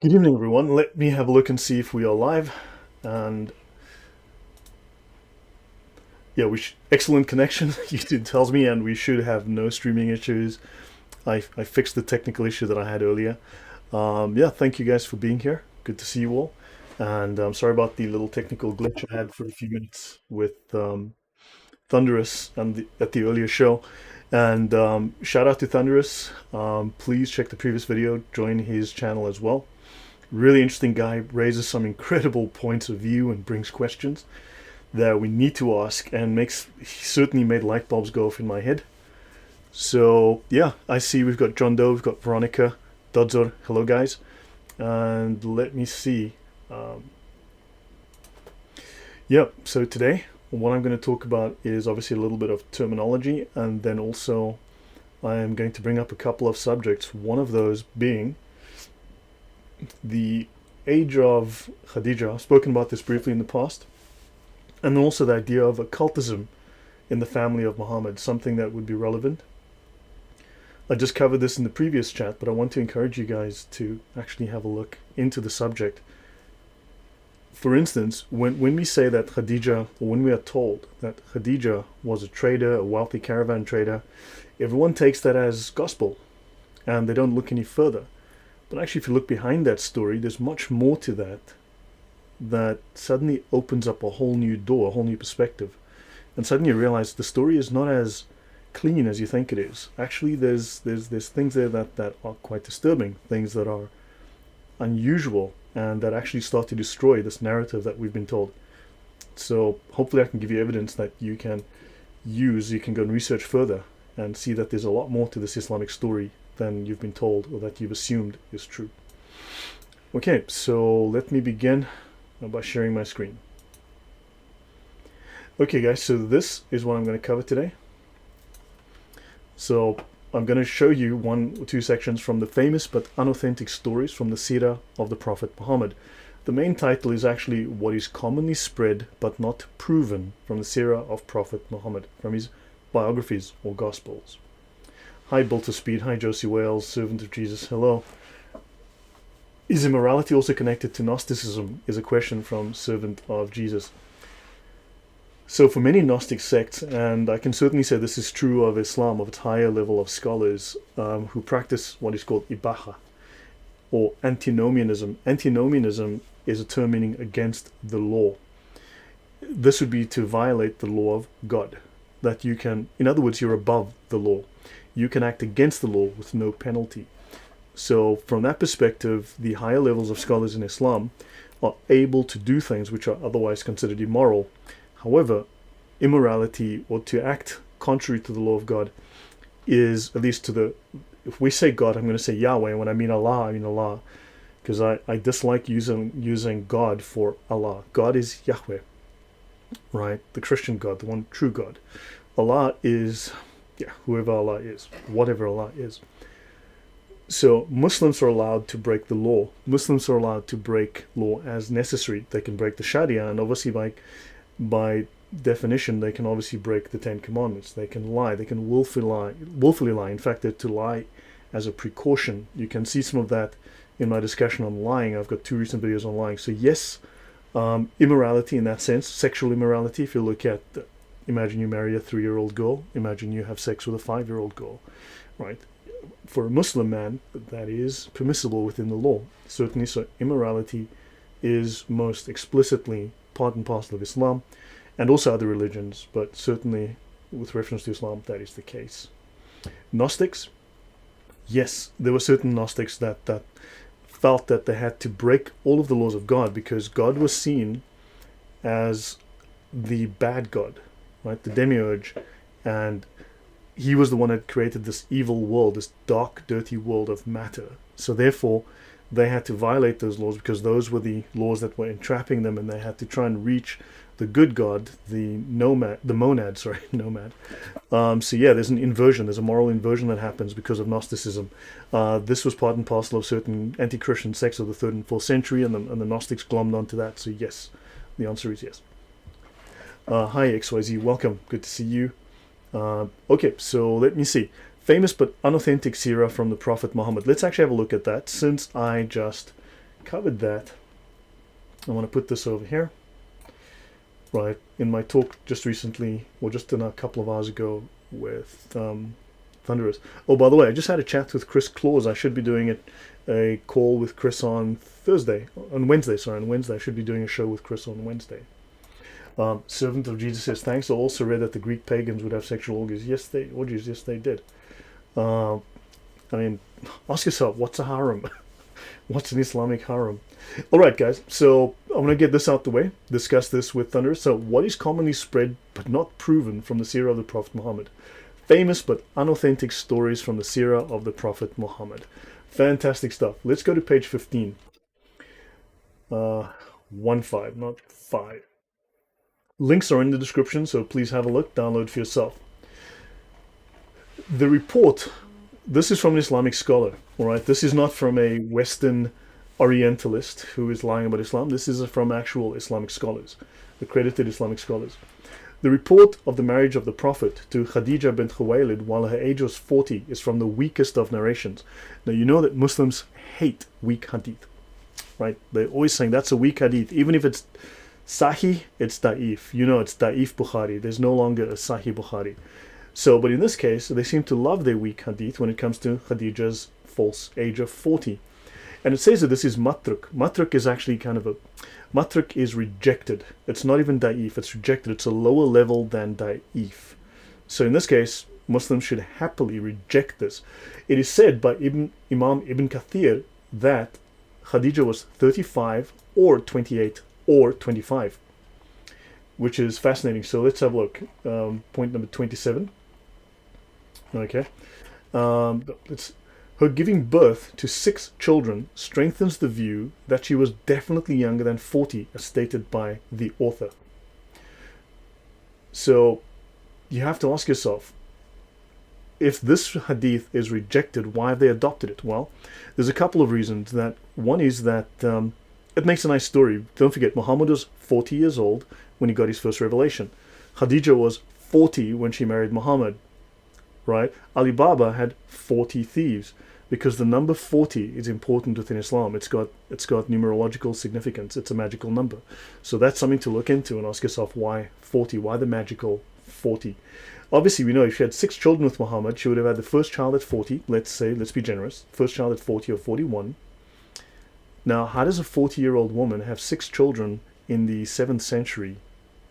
Good evening, everyone. Let me have a look and see if we are live. And yeah, excellent connection. YouTube tells me, and we should have no streaming issues. I fixed the technical issue that I had earlier. Yeah, thank you guys for being here. Good to see you all. And I'm sorry about the little technical glitch I had for a few minutes with Thunderous and at the earlier show. And shout out to Thunderous. Please check the previous video. Join his channel as well. Really interesting guy, raises some incredible points of view and brings questions that we need to ask, and he certainly made light bulbs go off in my head. So yeah, I see we've got John Doe, we've got Veronica, Dodzor, hello guys. And let me see. Yeah, so today what I'm going to talk about is obviously a little bit of terminology, and then also I am going to bring up a couple of subjects, one of those being the age of Khadija. I've spoken about this briefly in the past. And also the idea of occultism in the family of Muhammad, something that would be relevant. I just covered this in the previous chat, but I want to encourage you guys to actually have a look into the subject. For instance, when we say that Khadija, or when we are told that Khadija was a trader, a wealthy caravan trader, everyone takes that as gospel, and they don't look any further. But actually, if you look behind that story, there's much more to that suddenly opens up a whole new door, a whole new perspective. And suddenly you realize the story is not as clean as you think it is. Actually, there's things there that are quite disturbing, things that are unusual, and that actually start to destroy this narrative that we've been told. So hopefully I can give you evidence that you can use, you can go and research further and see that there's a lot more to this Islamic story than you've been told or that you've assumed is true. Okay, so let me begin by sharing my screen. Okay guys, so this is what I'm going to cover today. So I'm going to show you one or two sections from the famous but unauthentic stories from the Seerah of the Prophet Muhammad. The main title is actually what is commonly spread but not proven from the Seerah of Prophet Muhammad, from his biographies or Gospels. Hi Bull to Speed, hi Josie Wales, servant of Jesus, hello. Is immorality also connected to Gnosticism, is a question from servant of Jesus. So for many Gnostic sects, and I can certainly say this is true of Islam, of its higher level of scholars who practice what is called ibaha, or antinomianism. Antinomianism is a term meaning against the law. This would be to violate the law of God. That you can, in other words, you're above the law. You can act against the law with no penalty. So from that perspective, the higher levels of scholars in Islam are able to do things which are otherwise considered immoral. However, immorality, or to act contrary to the law of God, is, at least to the, if we say God, I'm going to say Yahweh, and when I mean Allah, I mean Allah, because I dislike using God for Allah. God is Yahweh, right? The Christian God, the one true God. Allah is, yeah, whoever Allah is, whatever Allah is. So Muslims are allowed to break the law. Muslims are allowed to break law as necessary. They can break the Sharia, and obviously by definition, they can obviously break the Ten Commandments. They can lie. They can willfully lie. In fact, they're to lie as a precaution. You can see some of that in my discussion on lying. I've got two recent videos on lying. So yes, immorality in that sense, sexual immorality. If you look at, imagine you marry a 3-year-old girl. Imagine you have sex with a 5-year-old girl, right? For a Muslim man, that is permissible within the law. Certainly, so immorality is most explicitly part and parcel of Islam and also other religions, but certainly with reference to Islam, that is the case. Gnostics, yes, there were certain Gnostics that felt that they had to break all of the laws of God because God was seen as the bad God, right? The demiurge, and he was the one that created this evil world, this dark, dirty world of matter. So therefore, they had to violate those laws because those were the laws that were entrapping them, and they had to try and reach the good God, the monad. So yeah, there's an inversion, there's a moral inversion that happens because of Gnosticism. This was part and parcel of certain anti-Christian sects of the 3rd and 4th century, and the Gnostics glommed onto that. So yes, the answer is yes. Hi XYZ, welcome, good to see you. Okay, so let me see. Famous but unauthentic seerah from the Prophet Muhammad. Let's actually have a look at that, since I just covered that, I want to put this over here. Right, in my talk just recently, or just in a couple of hours ago with Thunderous. Oh, by the way, I just had a chat with Chris Claus. I should be doing a call with Chris on Wednesday. I should be doing a show with Chris on Wednesday. Servant of Jesus says, thanks. I also read that the Greek pagans would have sexual orgies. Yes, they did. I mean, ask yourself, what's a harem? What's an Islamic harem? All right, guys. So I'm going to get this out the way. Discuss this with Thunder. So what is commonly spread but not proven from the Seerah of the Prophet Muhammad? Famous but unauthentic stories from the Seerah of the Prophet Muhammad. Fantastic stuff. Let's go to page 15. 1.5, not 5. Links are in the description, so please have a look. Download for yourself. The report. This is from an Islamic scholar, all right? This is not from a Western Orientalist who is lying about Islam. This is from actual Islamic scholars, accredited Islamic scholars. The report of the marriage of the Prophet to Khadija bint Khuwaylid while her age was 40 is from the weakest of narrations. Now, you know that Muslims hate weak hadith, right? They're always saying that's a weak hadith. Even if it's Sahih, it's Da'if. You know it's Da'if Bukhari. There's no longer a Sahih Bukhari. So, but in this case, they seem to love their weak hadith when it comes to Khadija's false age of 40. And it says that this is matruk. Matruk is actually matruk is rejected. It's not even da'if, it's rejected. It's a lower level than da'if. So in this case, Muslims should happily reject this. It is said by Imam Ibn Kathir that Khadija was 35 or 28 or 25, which is fascinating. So let's have a look. Point number 27. Okay. Her giving birth to 6 children strengthens the view that she was definitely younger than 40, as stated by the author. So you have to ask yourself, if this hadith is rejected, why have they adopted it? Well, there's a couple of reasons. One is that it makes a nice story. Don't forget, Muhammad was 40 years old when he got his first revelation. Khadija was 40 when she married Muhammad. Right? Ali Baba had 40 thieves, because the number 40 is important within Islam. It's got numerological significance. It's a magical number. So that's something to look into and ask yourself, why 40? Why the magical 40? Obviously, we know if she had 6 children with Muhammad, she would have had the first child at 40. Let's be generous. First child at 40 or 41. Now, how does a 40-year-old woman have 6 children in the 7th century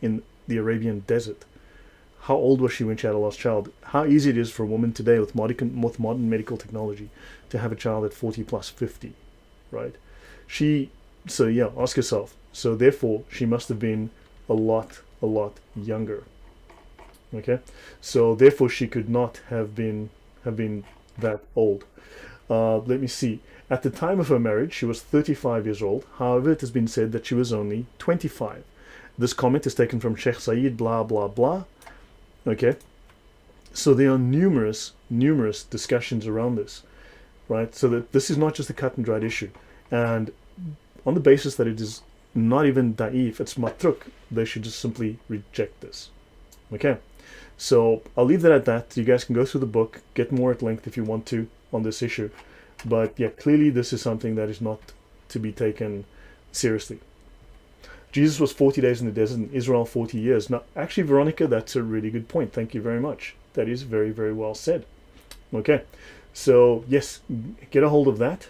in the Arabian desert? How old was she when she had a last child? How easy it is for a woman today with modern medical technology to have a child at 40 plus 50, right? So yeah, ask yourself. So therefore, she must have been a lot younger. Okay, so therefore she could not have been that old. Let me see. At the time of her marriage, she was 35 years old. However, it has been said that she was only 25. This comment is taken from Sheikh Saeed blah blah blah. Okay, so there are numerous discussions around this, right? So that this is not just a cut and dried issue, and on the basis that it is not even da'if, it's matruk, they should just simply reject this. Okay, so I'll leave that at that. You guys can go through the book, get more at length if you want to on this issue, but yeah, clearly this is something that is not to be taken seriously. Jesus was 40 days in the desert, in Israel 40 years. Now, actually, Veronica, that's a really good point. Thank you very much. That is very, very well said. Okay, so yes, get a hold of that.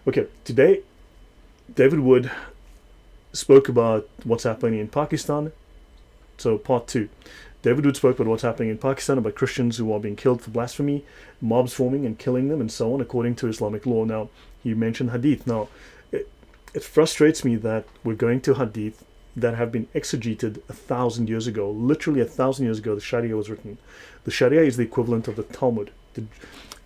Okay, today, David Wood spoke about what's happening in Pakistan. So part 2. David Wood spoke about what's happening in Pakistan, about Christians who are being killed for blasphemy, mobs forming and killing them, and so on, according to Islamic law. Now, he mentioned hadith. Now, it frustrates me that we're going to hadith that have been exegeted 1,000 years ago. Literally 1,000 years ago, the Sharia was written. The Sharia is the equivalent of the Talmud.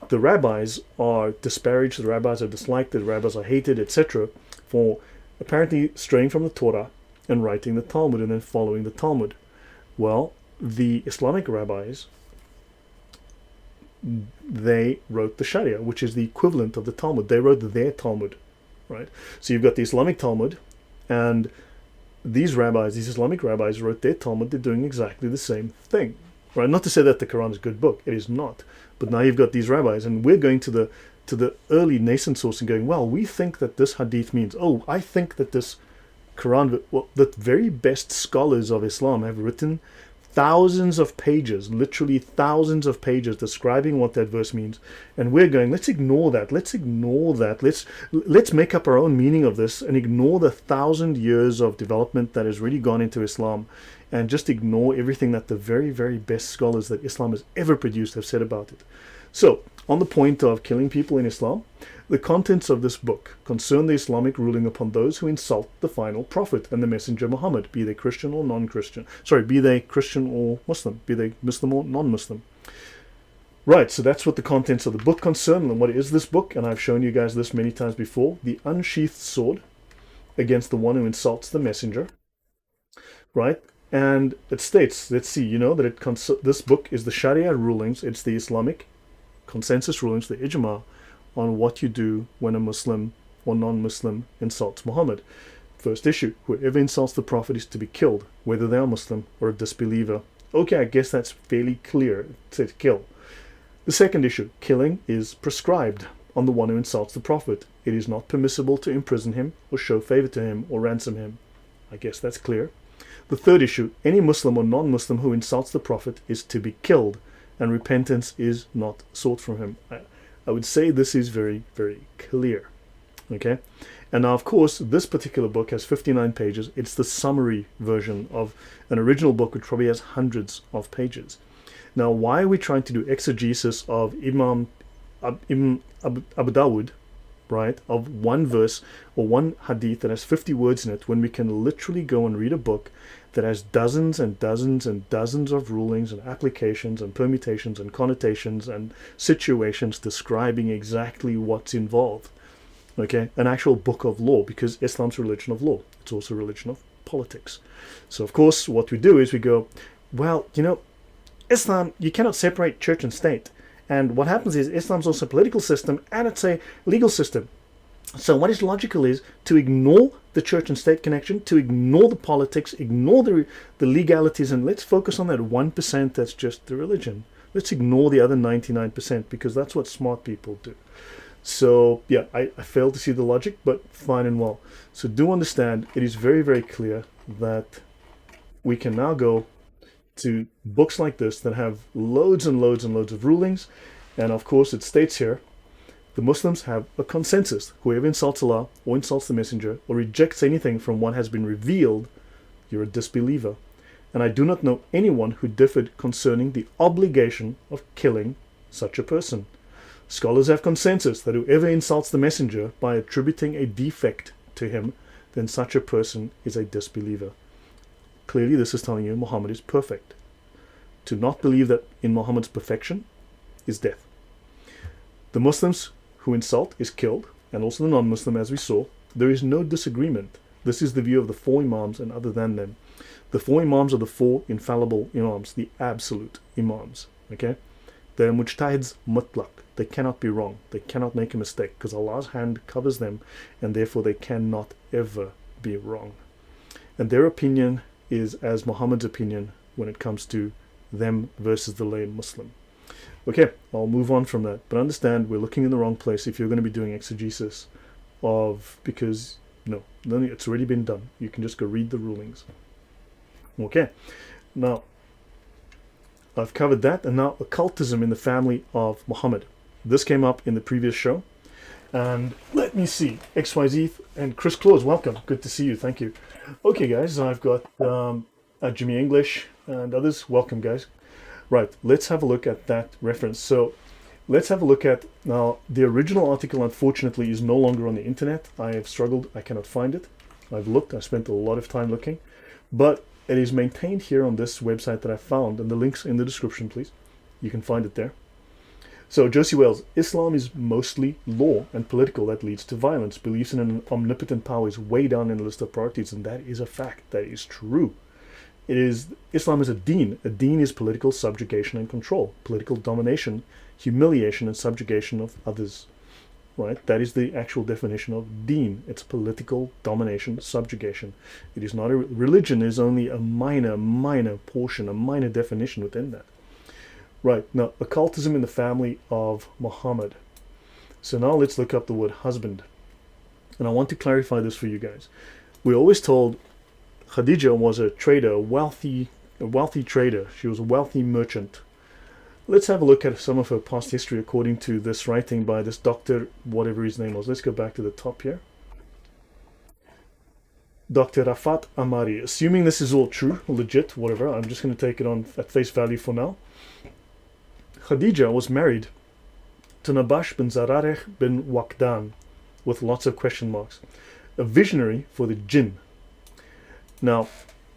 The rabbis are disparaged, the rabbis are disliked, the rabbis are hated, etc. for apparently straying from the Torah and writing the Talmud and then following the Talmud. Well, the Islamic rabbis, they wrote the Sharia, which is the equivalent of the Talmud. They wrote their Talmud. Right, so you've got the Islamic Talmud, and these Islamic rabbis wrote their Talmud. They're doing exactly the same thing, right? Not to say that the Quran is a good book, it is not. But now you've got these rabbis, and we're going to to the early nascent source and going, well, we think that this hadith means, oh, I think that this Quran, well, the very best scholars of Islam have written thousands of pages, literally thousands of pages describing what that verse means, and we're going, let's ignore that, let's make up our own meaning of this and ignore the 1,000 years of development that has really gone into Islam, and just ignore everything that the very, very best scholars that Islam has ever produced have said about it. So, on the point of killing people in Islam, the contents of this book concern the Islamic ruling upon those who insult the final prophet and the messenger Muhammad, be they Christian or non-Christian. Sorry, be they Christian or Muslim, be they Muslim or non-Muslim. Right, so that's what the contents of the book concern. And what is this book? And I've shown you guys this many times before. The unsheathed sword against the one who insults the messenger. Right? And it states, let's see, you know, that this book is the Sharia rulings, it's the Islamic consensus rulings, the ijma, on what you do when a Muslim or non-Muslim insults Muhammad. First issue, whoever insults the Prophet is to be killed, whether they are Muslim or a disbeliever. Okay, I guess that's fairly clear. It says kill. The second issue, killing is prescribed on the one who insults the Prophet. It is not permissible to imprison him or show favor to him or ransom him. I guess that's clear. The third issue, any Muslim or non-Muslim who insults the Prophet is to be killed, and repentance is not sought from him. I would say this is very, very clear. Okay? And now, of course, this particular book has 59 pages. It's the summary version of an original book which probably has hundreds of pages. Now, why are we trying to do exegesis of Imam Abu Dawud, right, of one verse or one hadith that has 50 words in it, when we can literally go and read a book that has dozens and dozens and dozens of rulings and applications and permutations and connotations and situations describing exactly what's involved? Okay, an actual book of law, because Islam's a religion of law. It's also a religion of politics. So, of course, what we do is we go, well, you know, Islam, you cannot separate church and state. And what happens is Islam's also a political system and it's a legal system. So what is logical is to ignore the church and state connection, to ignore the politics, ignore the legalities, and let's focus on that 1% that's just the religion. Let's ignore the other 99% because that's what smart people do. So yeah, I failed to see the logic, but fine and well. So do understand, it is very, very clear that we can now go to books like this that have loads and loads and loads of rulings. And of course it states here, the Muslims have a consensus. Whoever insults Allah or insults the messenger or rejects anything from what has been revealed, you're a disbeliever. And I do not know anyone who differed concerning the obligation of killing such a person. Scholars have consensus that whoever insults the messenger by attributing a defect to him, then such a person is a disbeliever. Clearly this is telling you Muhammad is perfect. To not believe that in Muhammad's perfection is death. The Muslims who insult is killed, and also the non-Muslim, as we saw. There is no disagreement. This is the view of the four Imams and other than them. The four Imams are the four infallible Imams, the absolute Imams. Okay? They're mujtahids mutlaq. They cannot be wrong. They cannot make a mistake because Allah's hand covers them, and therefore they cannot ever be wrong. And their opinion is as Muhammad's opinion when it comes to them versus the lay Muslim. Okay, I'll move on from that. But understand, we're looking in the wrong place if you're going to be doing exegesis of, because, no, it's already been done. You can just go read the rulings. Okay, now, I've covered that, and now occultism in the family of Muhammad. This came up in the previous show. And let me see, XYZ and Chris Claus, welcome. Good to see you, thank you. Okay, guys, I've got Jimmy English and others. Welcome, guys. Right, let's have a look at that reference. So let's have a look at, now the original article unfortunately is no longer on the internet. I have struggled, I cannot find it. I've looked, I spent a lot of time looking, but it is maintained here on this website that I found, and the link's in the description, please. You can find it there. So Josie Wells, Islam is mostly law and political that leads to violence. Beliefs in an omnipotent power is way down in the list of priorities, and that is a fact, that is true. Islam is a deen. A deen is political subjugation and control, political domination, humiliation and subjugation of others. Right? That is the actual definition of deen. It's political domination, subjugation. It is not a religion. Is only a minor portion, a minor definition within that. Right, now occultism in the family of Muhammad. So now let's look up the word husband. And I want to clarify this for you guys. We're always told Khadija was a trader, a wealthy trader. She was a wealthy merchant. Let's have a look at some of her past history according to this writing by this doctor, whatever his name was. Let's go back to the top here. Dr. Rafat Amari. Assuming this is all true, legit, whatever, I'm just going to take it on at face value for now. Khadija was married to Nabash bin Zarareh bin Waqdan, with lots of question marks, a visionary for the jinn. Now,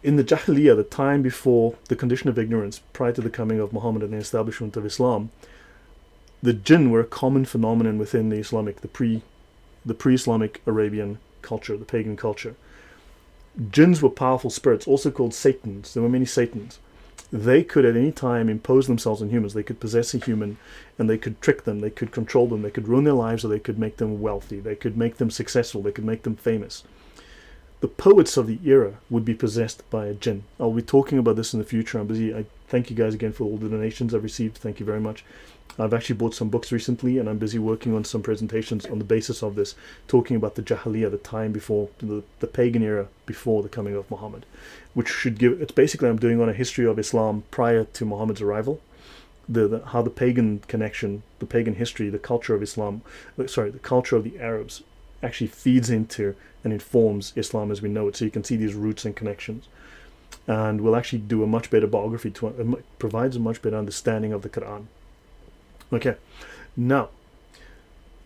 in the Jahiliyyah, the time before the condition of ignorance, prior to the coming of Muhammad and the establishment of Islam, the jinn were a common phenomenon within the Islamic, the pre-Islamic Arabian culture, the pagan culture. Jinns were powerful spirits, also called Satans. There were many Satans. They could at any time impose themselves on humans. They could possess a human and they could trick them, they could control them, they could ruin their lives, or they could make them wealthy, they could make them successful, they could make them famous. The poets of the era would be possessed by a jinn. I'll be talking about this in the future. I'm busy. I thank you guys again for all the donations I've received. Thank you very much. I've actually bought some books recently, and I'm busy working on some presentations on the basis of this, talking about the Jahiliyyah, the time before, the pagan era before the coming of Muhammad, which should give, it's basically I'm doing on a history of Islam prior to Muhammad's arrival, how the pagan connection, the pagan history, the culture of Islam, the culture of the Arabs actually feeds into and informs Islam as we know it. So you can see these roots and connections. And we'll actually do a much better biography, provides a much better understanding of the Quran. Okay, now,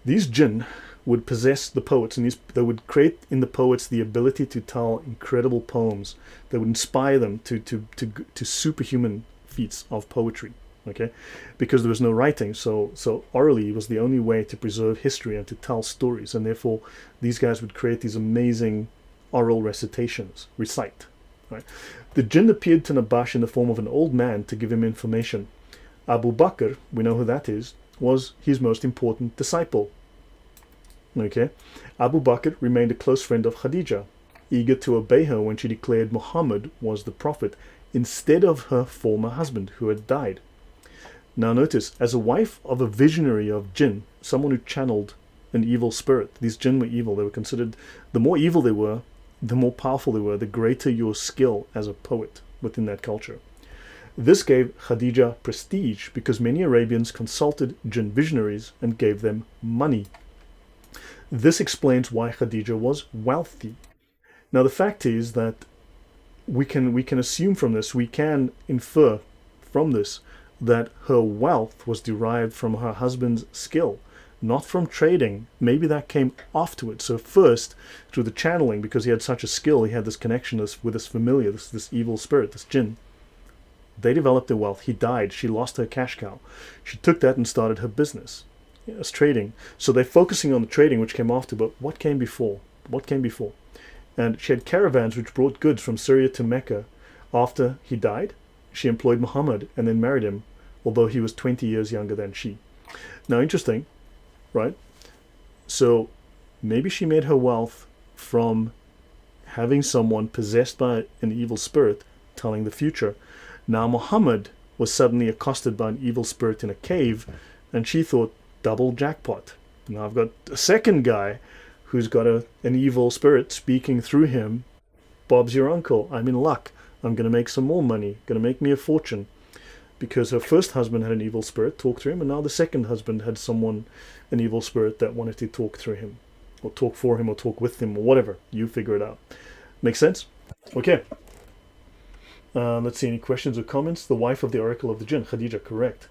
these jinn would possess the poets, and they would create in the poets the ability to tell incredible poems that would inspire them to superhuman feats of poetry. Okay, because there was no writing, so orally was the only way to preserve history and to tell stories, and therefore these guys would create these amazing oral recitations, recite. Right? The jinn appeared to Nabash in the form of an old man to give him information. Abu Bakr, we know who that is, was his most important disciple. Okay, Abu Bakr remained a close friend of Khadija, eager to obey her when she declared Muhammad was the prophet instead of her former husband who had died. Now notice, as a wife of a visionary of jinn, someone who channeled an evil spirit, these jinn were evil. They were considered, the more evil they were, the more powerful they were, the greater your skill as a poet within that culture. This gave Khadija prestige because many Arabians consulted jinn visionaries and gave them money. This explains why Khadija was wealthy. Now the fact is that we can assume from this, we can infer from this that her wealth was derived from her husband's skill, not from trading. Maybe that came afterwards. So first, through the channeling, because he had such a skill, he had this connection with this familiar, this evil spirit, this jinn. They developed their wealth. He died. She lost her cash cow. She took that and started her business. Yes, trading. So they're focusing on the trading, which came after, but what came before? What came before? And she had caravans which brought goods from Syria to Mecca. After he died, she employed Muhammad and then married him, although he was 20 years younger than she. Now, interesting, right? So maybe she made her wealth from having someone possessed by an evil spirit telling the future. Now Muhammad was suddenly accosted by an evil spirit in a cave, and she thought, double jackpot. Now I've got a second guy who's got an evil spirit speaking through him. Bob's your uncle. I'm in luck. I'm going to make some more money. Going to make me a fortune. Because her first husband had an evil spirit talk through him, and now the second husband had an evil spirit that wanted to talk through him, or talk for him, or talk with him, or whatever. You figure it out. Make sense? Okay. Let's see, any questions or comments? The wife of the Oracle of the Jinn, Khadija, correct.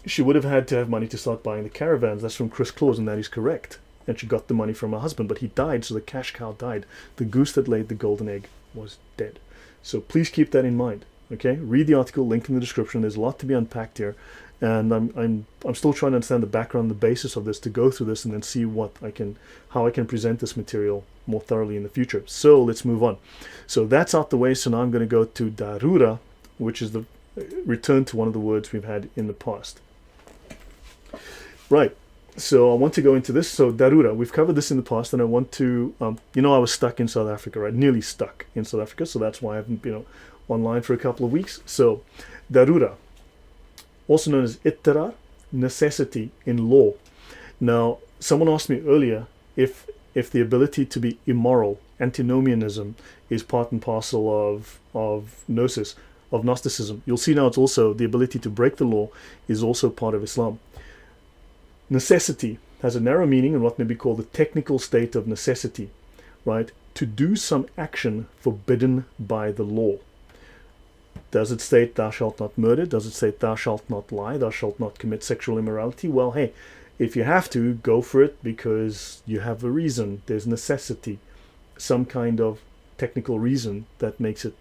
She would have had to have money to start buying the caravans. That's from Chris Claus, and that is correct. And she got the money from her husband, but he died, so the cash cow died. The goose that laid the golden egg was dead. So please keep that in mind. Okay, read the article, link in the description. There's a lot to be unpacked here, and I'm still trying to understand the background, the basis of this, to go through this and then see how I can present this material more thoroughly in the future. So let's move on. So that's out the way. So now I'm going to go to Darura, which is the return to one of the words we've had in the past. Right. So I want to go into this. So Darura, we've covered this in the past, and I want to, I was stuck in South Africa, right? Nearly stuck in South Africa. So that's why I haven't been online for a couple of weeks. So Darura, also known as Ittirar, necessity in law. Now, someone asked me earlier if the ability to be immoral, antinomianism, is part and parcel of gnosis, of Gnosticism. You'll see now it's also the ability to break the law is also part of Islam. Necessity has a narrow meaning in what may be called the technical state of necessity, right? To do some action forbidden by the law. Does it state thou shalt not murder? Does it state thou shalt not lie? Thou shalt not commit sexual immorality? Well, hey, if you have to, go for it because you have a reason. There's necessity, some kind of technical reason that makes it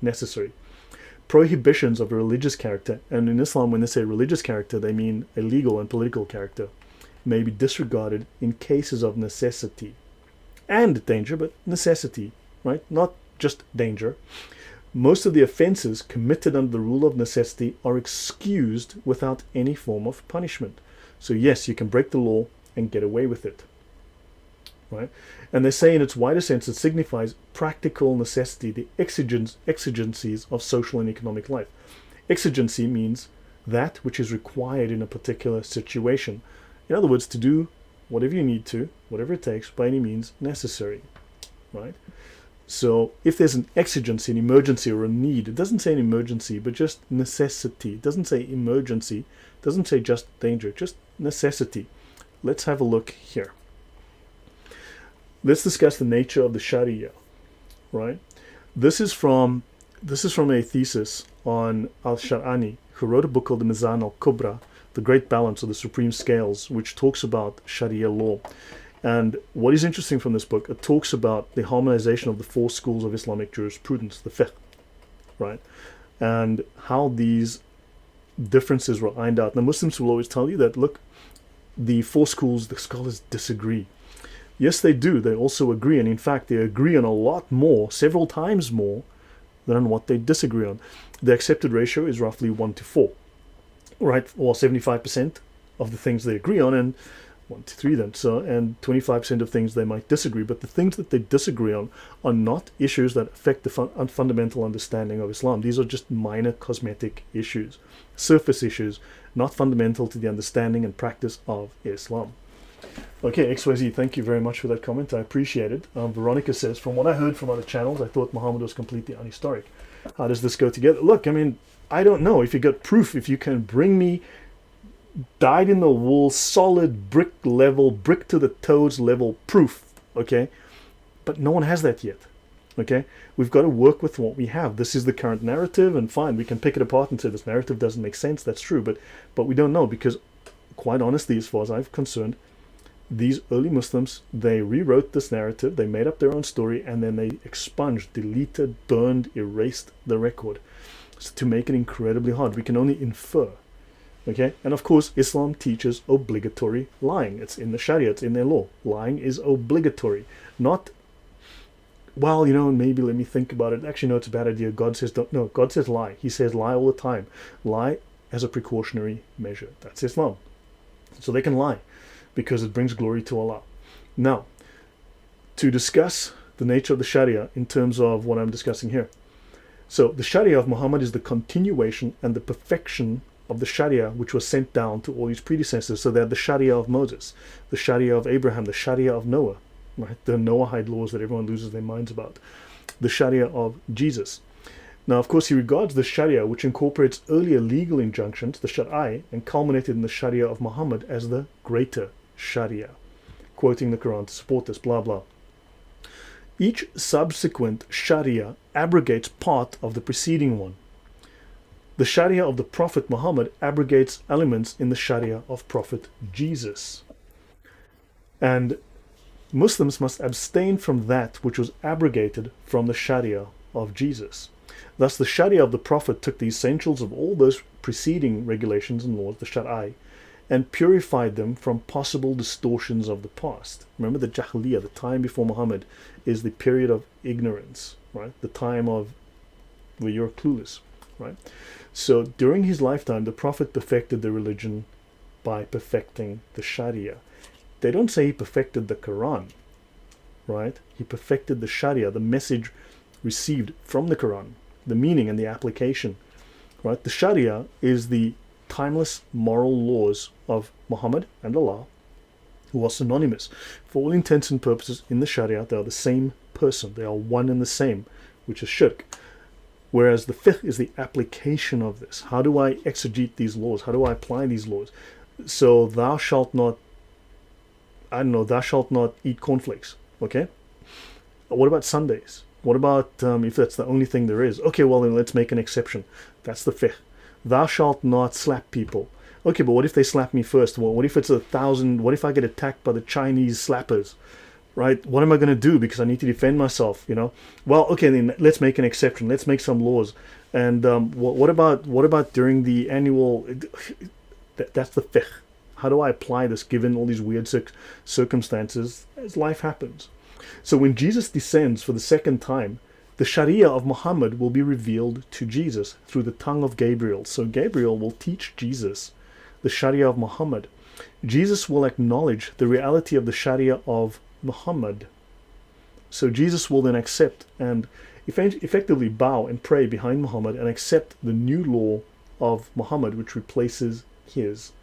necessary. Prohibitions of a religious character, and in Islam when they say religious character they mean a legal and political character, may be disregarded in cases of necessity and danger, but necessity, right? Not just danger. Most of the offenses committed under the rule of necessity are excused without any form of punishment. So yes, you can break the law and get away with it, right? And they say in its wider sense it signifies practical necessity, the exigencies of social and economic life. Exigency means that which is required in a particular situation. In other words, to do whatever you need to, whatever it takes, by any means necessary, right? So if there's an exigency, an emergency or a need, it doesn't say an emergency, but just necessity. It doesn't say emergency, it doesn't say just danger, just necessity. Let's have a look here. Let's discuss the nature of the Sharia, right? This is from a thesis on Al-Shar'ani, who wrote a book called the Mizan al-Kubra, The Great Balance, or the Supreme Scales, which talks about Sharia law. And what is interesting from this book, it talks about the harmonization of the four schools of Islamic jurisprudence, the fiqh, right? And how these differences were ironed out. Now, Muslims will always tell you that, look, the four schools, the scholars disagree. Yes, they do. They also agree. And in fact, they agree on a lot more, several times more, than on what they disagree on. The accepted ratio is roughly 1 to 4, right? Or 75% of the things they agree on, and 1 to 3 then. So, and 25% of things they might disagree. But the things that they disagree on are not issues that affect the fundamental understanding of Islam. These are just minor cosmetic issues, surface issues, not fundamental to the understanding and practice of Islam. Okay, XYZ, thank you very much for that comment. I appreciate it. Veronica says, from what I heard from other channels, I thought Muhammad was completely unhistoric. How does this go together? Look, I mean, I don't know. If you got proof, if you can bring me dyed in the wool, solid brick level, brick to the toes level proof, okay? But no one has that yet, okay? We've got to work with what we have. This is the current narrative, and fine, we can pick it apart and say this narrative doesn't make sense. That's true, but we don't know, because quite honestly, as far as I'm concerned, these early Muslims, they rewrote this narrative, they made up their own story, and then they expunged, deleted, burned, erased the record, so to make it incredibly hard. We can only infer. Okay, and of course, Islam teaches obligatory lying. It's in the Sharia, it's in their law. Lying is obligatory. Not, well, you know, maybe let me think about it. Actually, no, it's a bad idea. God says don't. No, God says lie. He says lie all the time. Lie as a precautionary measure. That's Islam. So they can lie because it brings glory to Allah. Now, to discuss the nature of the Sharia in terms of what I'm discussing here. So the Sharia of Muhammad is the continuation and the perfection of the Sharia which was sent down to all his predecessors. So they're the Sharia of Moses, the Sharia of Abraham, the Sharia of Noah, right? The Noahide laws that everyone loses their minds about. The Sharia of Jesus. Now, of course, he regards the Sharia, which incorporates earlier legal injunctions, the Shar'i, and culminated in the Sharia of Muhammad as the greater Sharia, quoting the Quran to support this, blah, blah. Each subsequent Sharia abrogates part of the preceding one. The Sharia of the Prophet Muhammad abrogates elements in the Sharia of Prophet Jesus. And Muslims must abstain from that which was abrogated from the Sharia of Jesus. Thus, the Sharia of the Prophet took the essentials of all those preceding regulations and laws, the Shar'i, and purified them from possible distortions of the past. Remember, the Jahiliyyah, the time before Muhammad, is the period of ignorance, right? The time of where you're clueless, right? So during his lifetime, the Prophet perfected the religion by perfecting the Sharia. They don't say he perfected the Quran, right? He perfected the Sharia, the message received from the Quran, the meaning and the application, right? The Sharia is the timeless moral laws of Muhammad and Allah, who are synonymous. For all intents and purposes, in the Sharia, they are the same person. They are one and the same, which is shirk. Whereas the fiqh is the application of this. How do I exegete these laws? How do I apply these laws? So thou shalt not, I don't know, thou shalt not eat cornflakes. Okay? What about Sundays? What about if that's the only thing there is? Okay, well then let's make an exception. That's the fiqh. Thou shalt not slap people. Okay, but what if they slap me first? Well, what if it's 1,000? What if I get attacked by the Chinese slappers? Right? What am I going to do? Because I need to defend myself, you know? Well, okay, then let's make an exception. Let's make some laws. And what about during the annual? That's the fiqh. How do I apply this given all these weird circumstances as life happens? So when Jesus descends for the second time, the Sharia of Muhammad will be revealed to Jesus through the tongue of Gabriel. So Gabriel will teach Jesus the Sharia of Muhammad. Jesus will acknowledge the reality of the Sharia of Muhammad. So Jesus will then accept and effectively bow and pray behind Muhammad and accept the new law of Muhammad, which replaces his.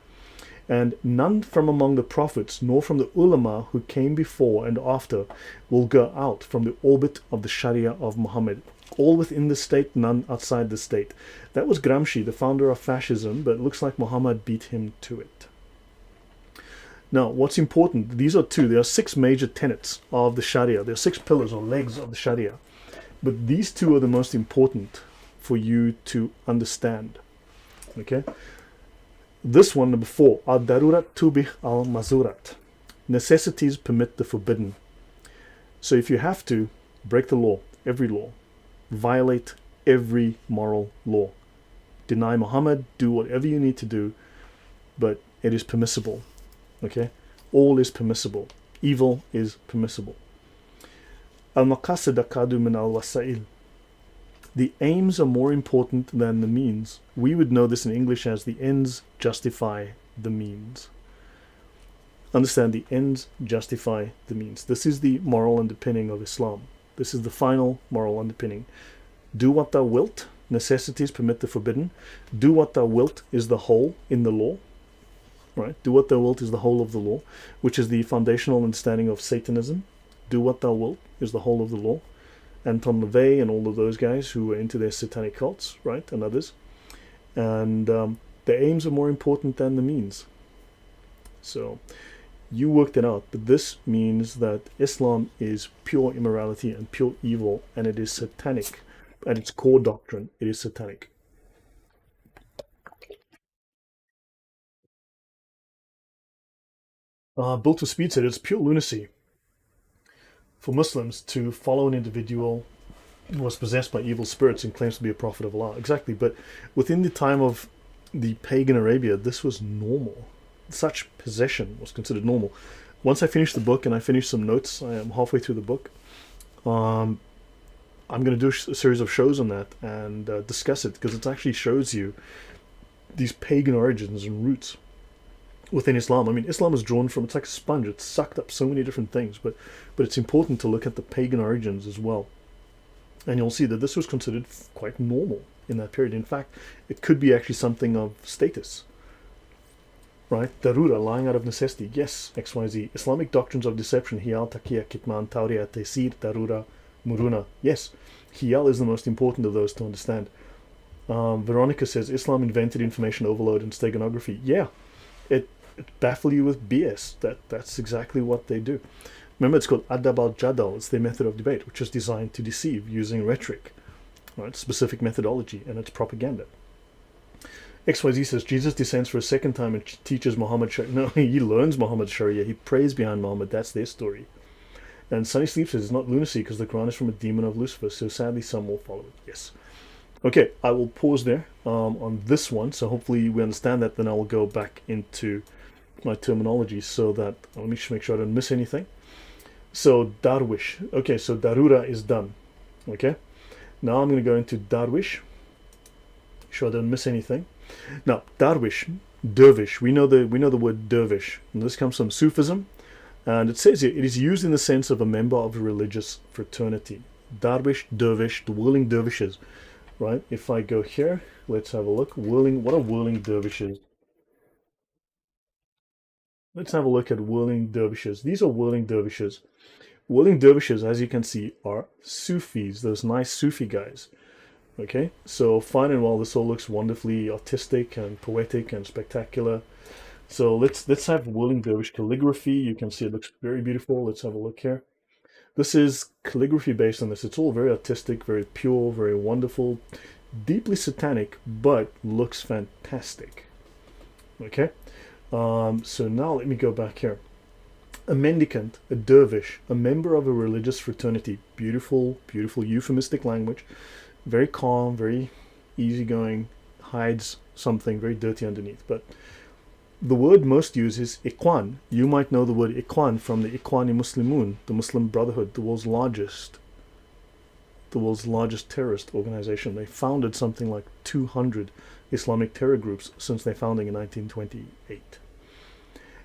And none from among the prophets, nor from the ulama who came before and after, will go out from the orbit of the Sharia of Muhammad. All within the state, none outside the state. That was Gramsci, the founder of fascism, but it looks like Muhammad beat him to it. Now, what's important, there are 6 major tenets of the Sharia. There are 6 pillars or legs of the Sharia. But these 2 are the most important for you to understand. Okay? This one, number 4, Al-Darurat tubih al-Mazurat. Necessities permit the forbidden. So if you have to, break the law, every law. Violate every moral law. Deny Muhammad, do whatever you need to do, but it is permissible. Okay? All is permissible. Evil is permissible. Al-Maqasid akadu min al-Wasail. The aims are more important than the means. We would know this in English as the ends justify the means. Understand, the ends justify the means. This is the moral underpinning of Islam. This is the final moral underpinning. Do what thou wilt. Necessities permit the forbidden. Do what thou wilt is the whole in the law. Right? Do what thou wilt is the whole of the law, which is the foundational understanding of Satanism. Do what thou wilt is the whole of the law. Anton LaVey and all of those guys who were into their satanic cults, right, and others. And the aims are more important than the means. So you worked it out, but this means that Islam is pure immorality and pure evil, and it is satanic. At its core doctrine, it is satanic. Built to Speed said it's pure lunacy for Muslims to follow an individual who was possessed by evil spirits and claims to be a prophet of Allah. Exactly, but within the time of the pagan Arabia, this was normal. Such possession was considered normal. Once I finished the book and I finished some notes, I am halfway through the book. I'm going to do a series of shows on that and discuss it, because it actually shows you these pagan origins and roots within Islam. I mean, Islam is drawn from, it's like a sponge. It's sucked up so many different things, but it's important to look at the pagan origins as well. And you'll see that this was considered quite normal in that period. In fact, it could be actually something of status. Right? Darura, lying out of necessity. Yes, XYZ. Islamic doctrines of deception. Hiyal, Taqiyya, Kitman, Tawriya, Taysir, Darura, Muruna. Yes, Hiyal is the most important of those to understand. Veronica says, Islam invented information overload and steganography. Yeah, it baffle you with BS. That's exactly what they do. Remember, it's called Adab al-Jadal. It's their method of debate, which is designed to deceive using rhetoric, right? Specific methodology, and it's propaganda. XYZ says, Jesus descends for a second time and teaches Muhammad Sharia. No, he learns Muhammad Sharia. He prays behind Muhammad. That's their story. And Sunny Sleep says, it's not lunacy because the Quran is from a demon of Lucifer, so sadly some will follow it. Yes. Okay, I will pause there on this one, so hopefully we understand that. Then I will go back into my terminology so that, let me just make sure I don't miss anything. So Darwish. Okay, so Darura is done. Okay, now I'm going to go into Darwish. Sure I don't miss anything. Now Darwish, dervish. We know the word dervish, and this comes from Sufism, and it says here it is used in the sense of a member of a religious fraternity. Darwish, dervish, the whirling dervishes. Right? If I go here, let's have a look. Whirling. What are whirling dervishes? Let's have a look at whirling dervishes. These are whirling dervishes. Whirling dervishes, as you can see, are Sufis, those nice Sufi guys. Okay, so fine and well, this all looks wonderfully artistic and poetic and spectacular. So let's have whirling dervish calligraphy. You can see it looks very beautiful. Let's have a look here. This is calligraphy based on this. It's all very artistic, very pure, very wonderful, deeply satanic, but looks fantastic. Okay, so now let me go back here. A mendicant, a dervish, a member of a religious fraternity. Beautiful, beautiful euphemistic language. Very calm, very easygoing, hides something very dirty underneath. But the word most used is Ikhwan. You might know the word Ikhwan from the Ikhwani Muslimun, the Muslim Brotherhood, the world's largest terrorist organization. They founded something like 200 Islamic terror groups since their founding in 1928.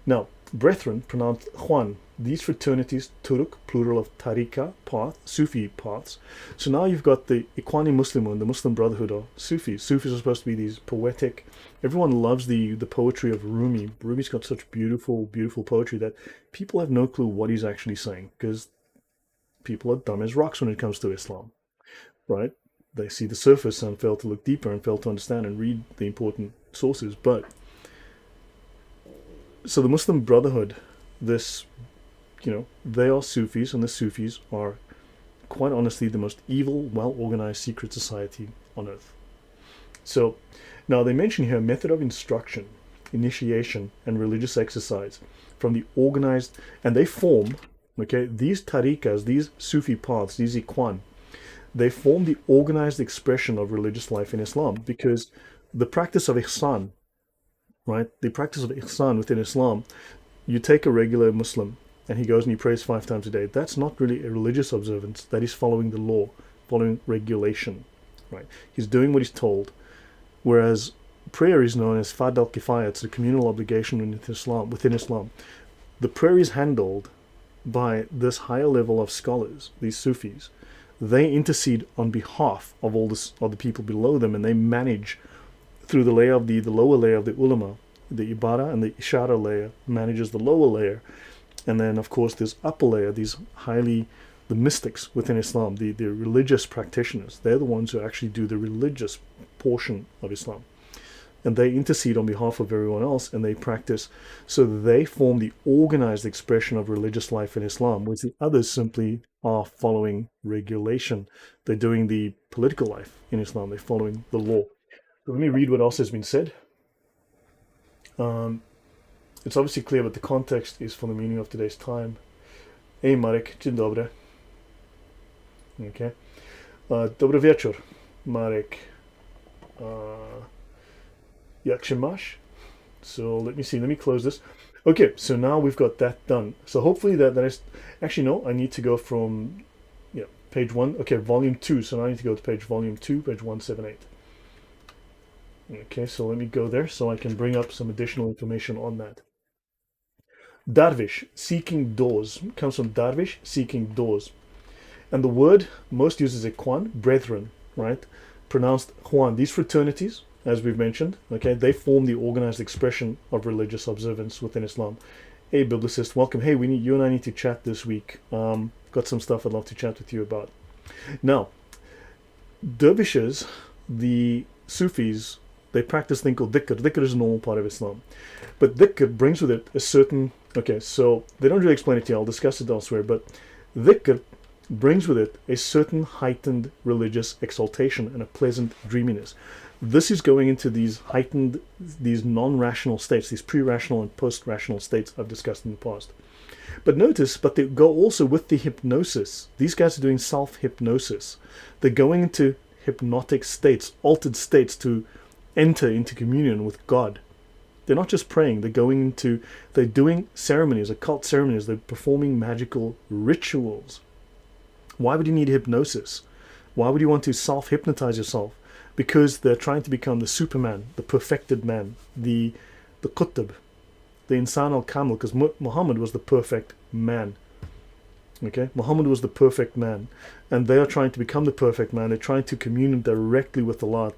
Now, brethren, pronounced Khwan. These fraternities, Turuk, plural of Tariqa, path, Sufi paths. So now you've got the Ikhwani Muslimun, the Muslim Brotherhood, or Sufis. Sufis are supposed to be these poetic. Everyone loves the poetry of Rumi. Rumi's got such beautiful, beautiful poetry that people have no clue what he's actually saying, because people are dumb as rocks when it comes to Islam, right? They see the surface and fail to look deeper and fail to understand and read the important sources. But so the Muslim Brotherhood, this, they are Sufis, and the Sufis are, quite honestly, the most evil, well-organized secret society on earth. So now they mention here method of instruction, initiation, and religious exercise from the organized, and they form, okay, these tariqas, these Sufi paths, these Ikhwan, they form the organized expression of religious life in Islam, because the practice of ihsan, right, the practice of ihsan within Islam, you take a regular Muslim and he goes and he prays 5 times a day. That's not really a religious observance. That is following the law, following regulation, right? He's doing what he's told. Whereas prayer is known as fard al-kifaya. It's a communal obligation within Islam. The prayer is handled by this higher level of scholars, these Sufis. They intercede on behalf of all this, of the people below them, and they manage through the layer of the lower layer of the ulama. The ibara and the ishara layer manages the lower layer. And then, of course, this upper layer, these the mystics within Islam, the religious practitioners, they're the ones who actually do the religious portion of Islam. And they intercede on behalf of everyone else, and they practice. So they form the organized expression of religious life in Islam, whereas the others simply are following regulation. They're doing the political life in Islam. They're following the law. So let me read what else has been said. It's obviously clear, but the context is for the meaning of today's time. Hey Marek, dzień dobry. Okay. Dobry wieczór, Marek. Jak się masz? So let me see, let me close this. Okay, so now we've got that done. So hopefully that is, actually no, I need to go from, page 1, okay, volume 2. So now I need to go to volume 2, page 178. Okay, so let me go there so I can bring up some additional information on that. Darvish, seeking doors, comes from Darvish, seeking doors. And the word most used is Ikhwan, brethren, right? Pronounced Khwan. These fraternities, as we've mentioned, okay, they form the organized expression of religious observance within Islam. Hey, Biblicist, welcome. Hey, you and I need to chat this week. Got some stuff I'd love to chat with you about. Now, dervishes, the Sufis, they practice a thing called dhikr. Dhikr is a normal part of Islam. But dhikr brings with it a certain, okay, so they don't really explain it to you, I'll discuss it elsewhere, but dhikr brings with it a certain heightened religious exaltation and a pleasant dreaminess. This is going into these heightened, these non-rational states, these pre-rational and post-rational states I've discussed in the past. But notice, but they go also with the hypnosis. These guys are doing self-hypnosis. They're going into hypnotic states, altered states to enter into communion with God. They're not just praying, they're doing ceremonies, occult ceremonies, they're performing magical rituals. Why would you need hypnosis? Why would you want to self-hypnotize yourself? Because they're trying to become the Superman, the perfected man, the Qutb, the Insan al-Kamil, because Muhammad was the perfect man. Okay, Muhammad was the perfect man, and they are trying to become the perfect man. They're trying to commune directly with Allah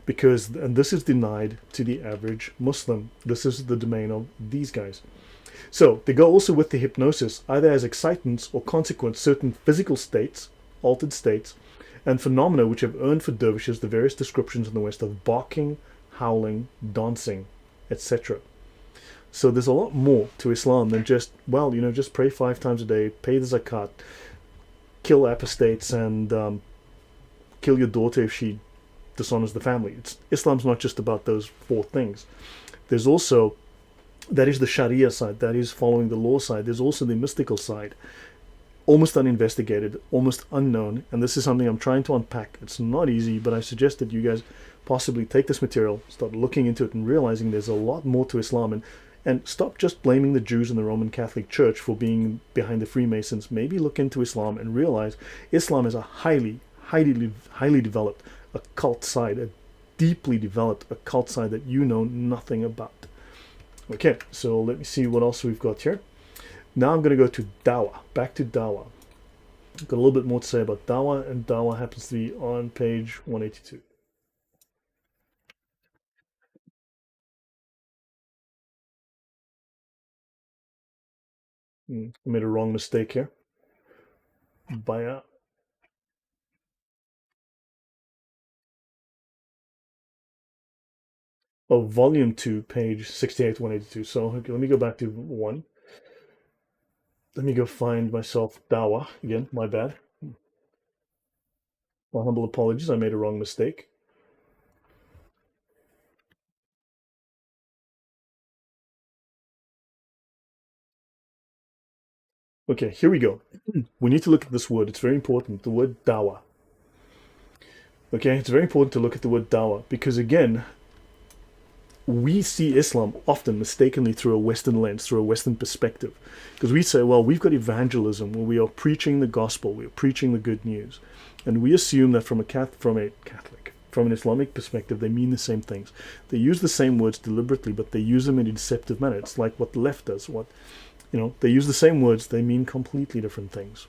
and this is denied to the average Muslim. This is the domain of these guys. So they go also with the hypnosis, either as excitants or consequent certain physical states, altered states, and phenomena which have earned for dervishes the various descriptions in the West of barking, howling, dancing, etc. So there's a lot more to Islam than just, well, just pray 5 times a day, pay the zakat, kill apostates, and kill your daughter if she dishonors the family. Islam's not just about those 4 things. There's also, that is the Sharia side, that is following the law side. There's also the mystical side, almost uninvestigated, almost unknown, and this is something I'm trying to unpack. It's not easy, but I suggest that you guys possibly take this material, start looking into it, and realizing there's a lot more to Islam, and stop just blaming the Jews and the Roman Catholic Church for being behind the Freemasons. Maybe look into Islam and realize Islam is a highly developed occult side, a deeply developed occult side that you know nothing about. Okay, so let me see what else we've got here. Now I'm going to go to Dawah, back to Dawah. I've got a little bit more to say about Dawah, and Dawah happens to be on page 182. I made a wrong mistake here. By volume 2, page 68, 182. So okay, let me go back to 1. Let me go find myself Dawah again. My bad. My humble apologies. I made a wrong mistake. Okay, here we go. We need to look at this word. It's very important. The word Dawah. Okay, it's very important to look at the word Dawah because, again, we see Islam often mistakenly through a Western lens, through a Western perspective. Because we say, well, we've got evangelism where we are preaching the gospel, we are preaching the good news. And we assume that from an Islamic perspective, they mean the same things. They use the same words deliberately, but they use them in a deceptive manner. It's like what the left does. They use the same words, they mean completely different things.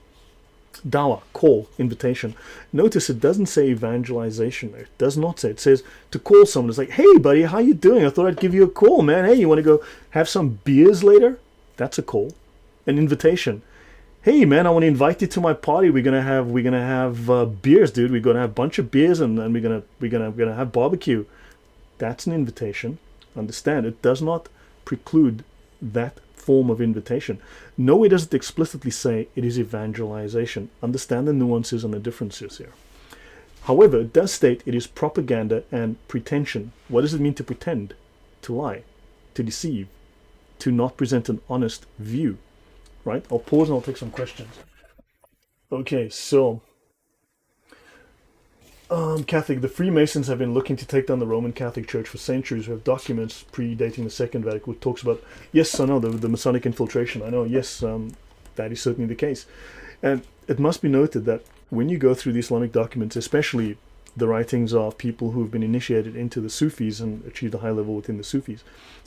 Dawah, call, invitation. Notice it doesn't say evangelization there. It does not say. It says to call someone. It's like, hey, buddy, how you doing? I thought I'd give you a call, man. Hey, you want to go have some beers later? That's a call. An invitation. Hey, man, I want to invite you to my party. We're gonna have beers, dude. We're gonna have a bunch of beers, and we're gonna have barbecue. That's an invitation. Understand? It does not preclude that form of invitation. No, it doesn't explicitly say it is evangelization. Understand the nuances and the differences here. However, it does state it is propaganda and pretension. What does it mean to pretend? To lie, to deceive, to not present an honest view. Right? I'll pause and I'll take some questions. Okay, so the Freemasons have been looking to take down the Roman Catholic Church for centuries. We have documents predating the Second Vatican which talks about, yes, I know, the Masonic infiltration. I know, yes, that is certainly the case. And it must be noted that when you go through the Islamic documents, especially the writings of people who have been initiated into the Sufis and achieved a high level within the Sufis,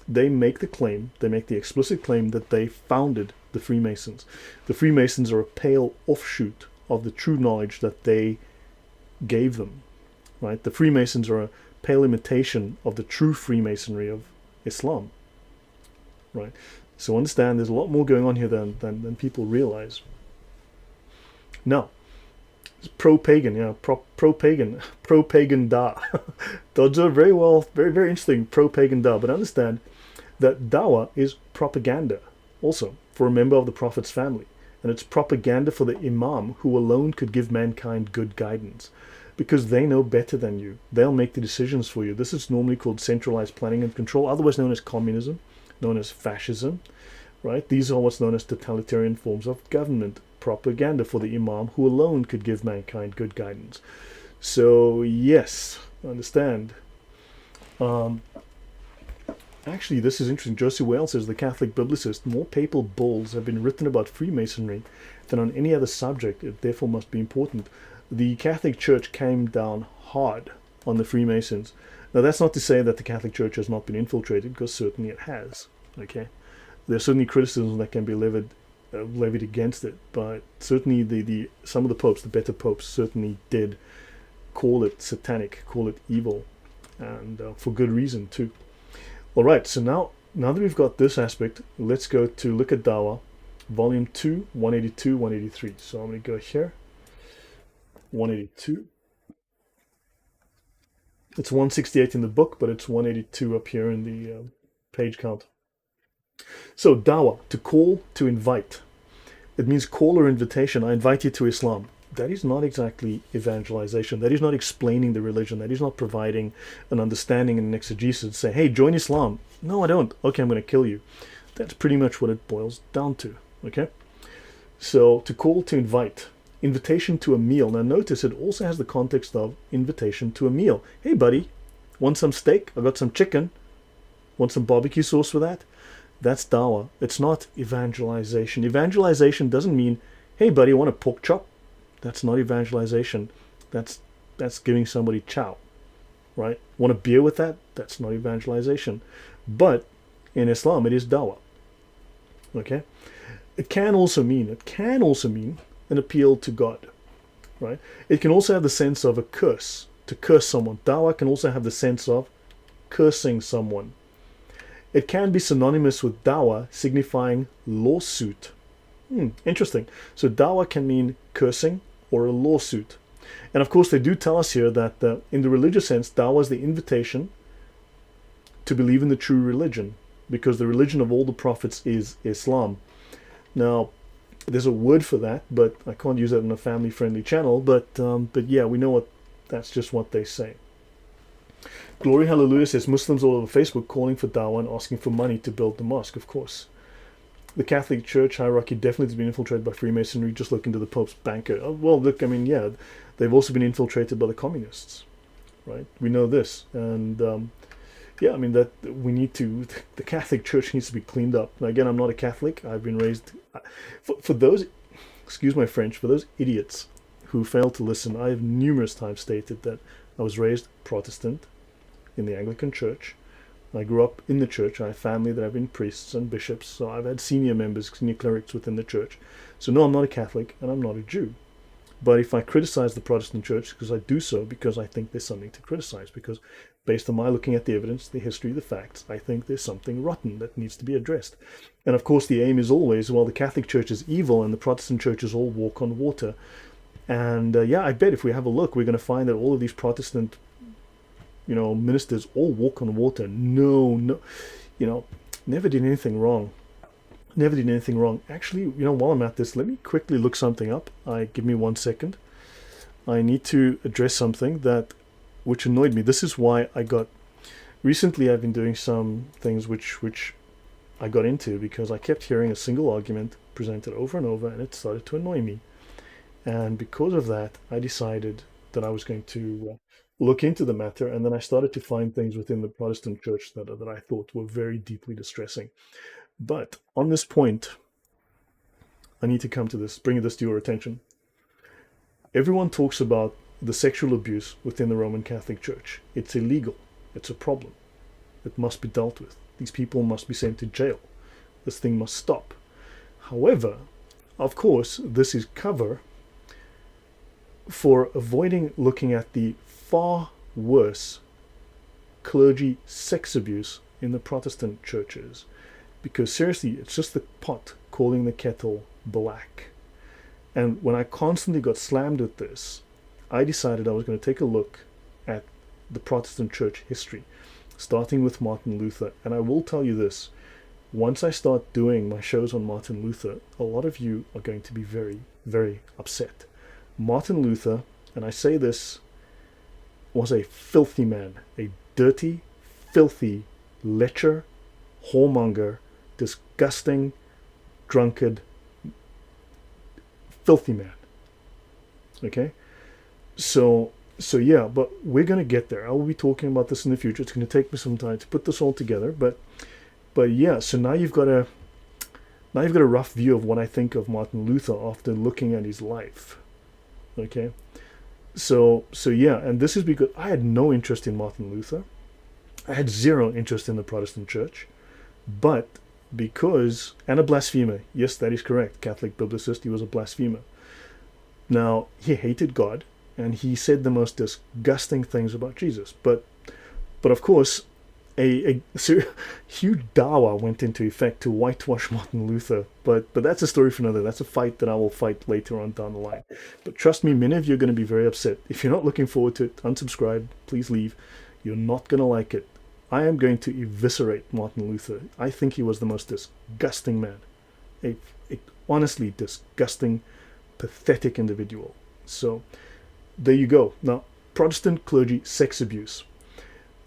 they make the explicit claim that they founded the Freemasons. The Freemasons are a pale offshoot of the true knowledge that they gave them, right? The Freemasons are a pale imitation of the true Freemasonry of Islam, right? So understand there's a lot more going on here than people realize. Now, pro-pagan, pro-pagan da. Those are very well, very, very interesting, pro-pagan da. But understand that Dawah is propaganda also for a member of the Prophet's family. And it's propaganda for the Imam, who alone could give mankind good guidance. Because they know better than you. They'll make the decisions for you. This is normally called centralized planning and control, otherwise known as communism, known as fascism, right? These are what's known as totalitarian forms of government. Propaganda for the Imam, who alone could give mankind good guidance. So, yes, understand. Actually, this is interesting. Josie Wales says, the Catholic biblicist, more papal bulls have been written about Freemasonry than on any other subject. It therefore must be important. The Catholic Church came down hard on the Freemasons. Now, that's not to say that the Catholic Church has not been infiltrated, because certainly it has. Okay, there's certainly criticisms that can be levied against it, but certainly some of the popes, the better popes, certainly did call it satanic, call it evil, and for good reason too. All right, so now now that we've got this aspect, let's go to look at Dawah, volume 2, 182, 183. So I'm going to go here, 182. It's 168 in the book, but it's 182 up here in the page count. So Dawah, to call, to invite. It means call or invitation. I invite you to Islam. That is not exactly evangelization. That is not explaining the religion. That is not providing an understanding and an exegesis. Say, hey, join Islam. No, I don't. Okay, I'm going to kill you. That's pretty much what it boils down to. Okay? So, to call, to invite. Invitation to a meal. Now notice it also has the context of invitation to a meal. Hey, buddy, want some steak? I got some chicken. Want some barbecue sauce for that? That's Dawah. It's not evangelization. Evangelization doesn't mean, hey, buddy, want a pork chop? That's not evangelization. That's giving somebody chow, right? Want a beer with that? That's not evangelization. But in Islam, it is Dawah. Okay? It can also mean an appeal to God, right? It can also have the sense of a curse, to curse someone. Dawah can also have the sense of cursing someone. It can be synonymous with Dawah, signifying lawsuit. Interesting. So Dawah can mean cursing or a lawsuit. And of course, they do tell us here that in the religious sense, Dawah is the invitation to believe in the true religion, because the religion of all the prophets is Islam. Now, there's a word for that, but I can't use that in a family-friendly channel. But yeah, we know that's just what they say. Glory Hallelujah says Muslims all over Facebook calling for Dawah and asking for money to build the mosque, of course. The Catholic Church hierarchy definitely has been infiltrated by Freemasonry. Just look into the Pope's banker. Oh, well, look, I mean, yeah, they've also been infiltrated by the communists, right? We know this. And yeah, I mean, that we need to, the Catholic Church needs to be cleaned up. Now, again, I'm not a Catholic. I've been raised, for those, excuse my French, for those idiots who fail to listen, I have numerous times stated that I was raised Protestant in the Anglican Church. I grew up in the church. I have family that have been priests and bishops, so I've had senior members, senior clerics within the church. So no, I'm not a Catholic and I'm not a Jew. But if I criticize the Protestant church, because I do so because I think there's something to criticize, because based on my looking at the evidence, the history, the facts, I think there's something rotten that needs to be addressed. And of course the aim is always, well, the Catholic Church is evil and the Protestant churches all walk on water. And yeah, I bet if we have a look, we're going to find that all of these Protestant, ministers all walk on water. No, never did anything wrong. Never did anything wrong. Actually, while I'm at this, let me quickly look something up. Give me 1 second. I need to address something which annoyed me. This is why recently I've been doing some things which I got into, because I kept hearing a single argument presented over and over, and it started to annoy me. And because of that, I decided that I was going to look into the matter, and then I started to find things within the Protestant church that I thought were very deeply distressing. But on this point, I need to come to this, bring this to your attention. Everyone talks about the sexual abuse within the Roman Catholic Church. It's illegal. It's a problem. It must be dealt with. These people must be sent to jail. This thing must stop. However, of course, this is cover for avoiding looking at the far worse clergy sex abuse in the Protestant churches. Because seriously, it's just the pot calling the kettle black. And when I constantly got slammed with this, I decided I was going to take a look at the Protestant church history, starting with Martin Luther. And I will tell you this, once I start doing my shows on Martin Luther, a lot of you are going to be very, very upset. Martin Luther, and I say this, was a filthy man, a dirty, filthy lecher, whoremonger, disgusting, drunkard, filthy man. Okay? So yeah, but we're going to get there. I will be talking about this in the future. It's going to take me some time to put this all together, but yeah, so now you've got a rough view of what I think of Martin Luther after looking at his life. Okay? So yeah, and this is because I had no interest in Martin Luther. I had zero interest in the Protestant church, but because, and a blasphemer. Yes, that is correct. Catholic biblicist, he was a blasphemer. Now, he hated God, and he said the most disgusting things about Jesus. But of course, huge Dawah went into effect to whitewash Martin Luther, but that's a story for another. That's a fight that I will fight later on down the line. But trust me, many of you are going to be very upset. If you're not looking forward to it, unsubscribe, please leave. You're not going to like it. I am going to eviscerate Martin Luther. I think he was the most disgusting man. A honestly disgusting, pathetic individual. So, there you go. Now, Protestant clergy sex abuse.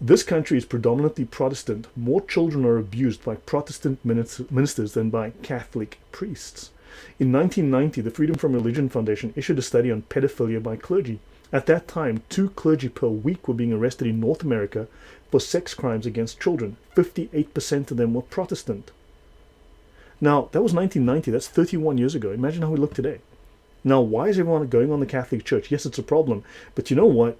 This country is predominantly Protestant. More children are abused by Protestant ministers than by Catholic priests. In 1990, the Freedom from Religion Foundation issued a study on pedophilia by clergy. At that time, 2 clergy per week were being arrested in North America for sex crimes against children. 58% of them were Protestant. Now, that was 1990. That's 31 years ago. Imagine how we look today. Now, why is everyone going on the Catholic Church? Yes, it's a problem. But you know what?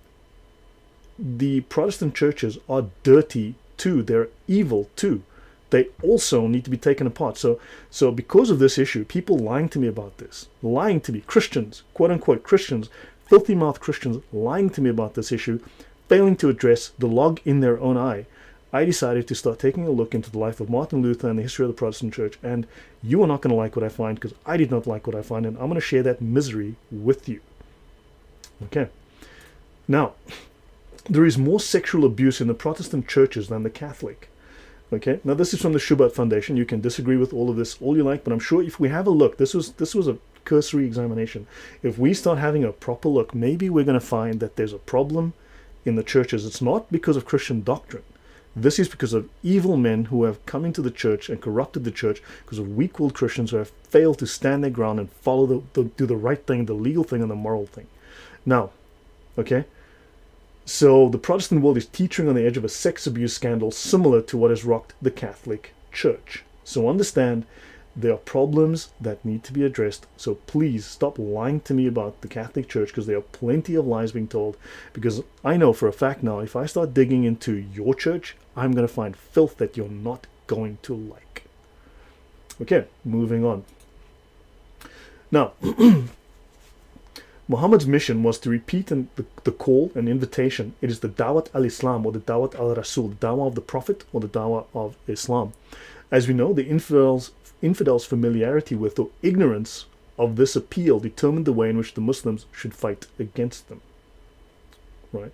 The Protestant churches are dirty too. They're evil too. They also need to be taken apart. So because of this issue, people lying to me about this, lying to me, Christians, quote unquote Christians, filthy mouth Christians lying to me about this issue, failing to address the log in their own eye, I decided to start taking a look into the life of Martin Luther and the history of the Protestant church. And you are not going to like what I find, because I did not like what I find, and I'm going to share that misery with you. Okay. Now, there is more sexual abuse in the Protestant churches than the Catholic. Okay, now this is from the Schubert Foundation. You can disagree with all of this all you like, but I'm sure if we have a look, this was a cursory examination. If we start having a proper look, maybe we're going to find that there's a problem in the churches. It's not because of Christian doctrine. This is because of evil men who have come into the church and corrupted the church, because of weak-willed Christians who have failed to stand their ground and follow do the right thing, the legal thing, and the moral thing. Now, okay. So the Protestant world is teetering on the edge of a sex abuse scandal similar to what has rocked the Catholic Church. So understand, there are problems that need to be addressed. So please stop lying to me about the Catholic Church, because there are plenty of lies being told. Because I know for a fact now, if I start digging into your church, I'm going to find filth that you're not going to like. Okay, moving on. Now, Muhammad's mission was to repeat the call and invitation. It is the Dawat al-Islam, or the Dawat al-Rasul, the Dawah of the Prophet, or the Dawah of Islam. As we know, the infidels' familiarity with or ignorance of this appeal determined the way in which the Muslims should fight against them. Right?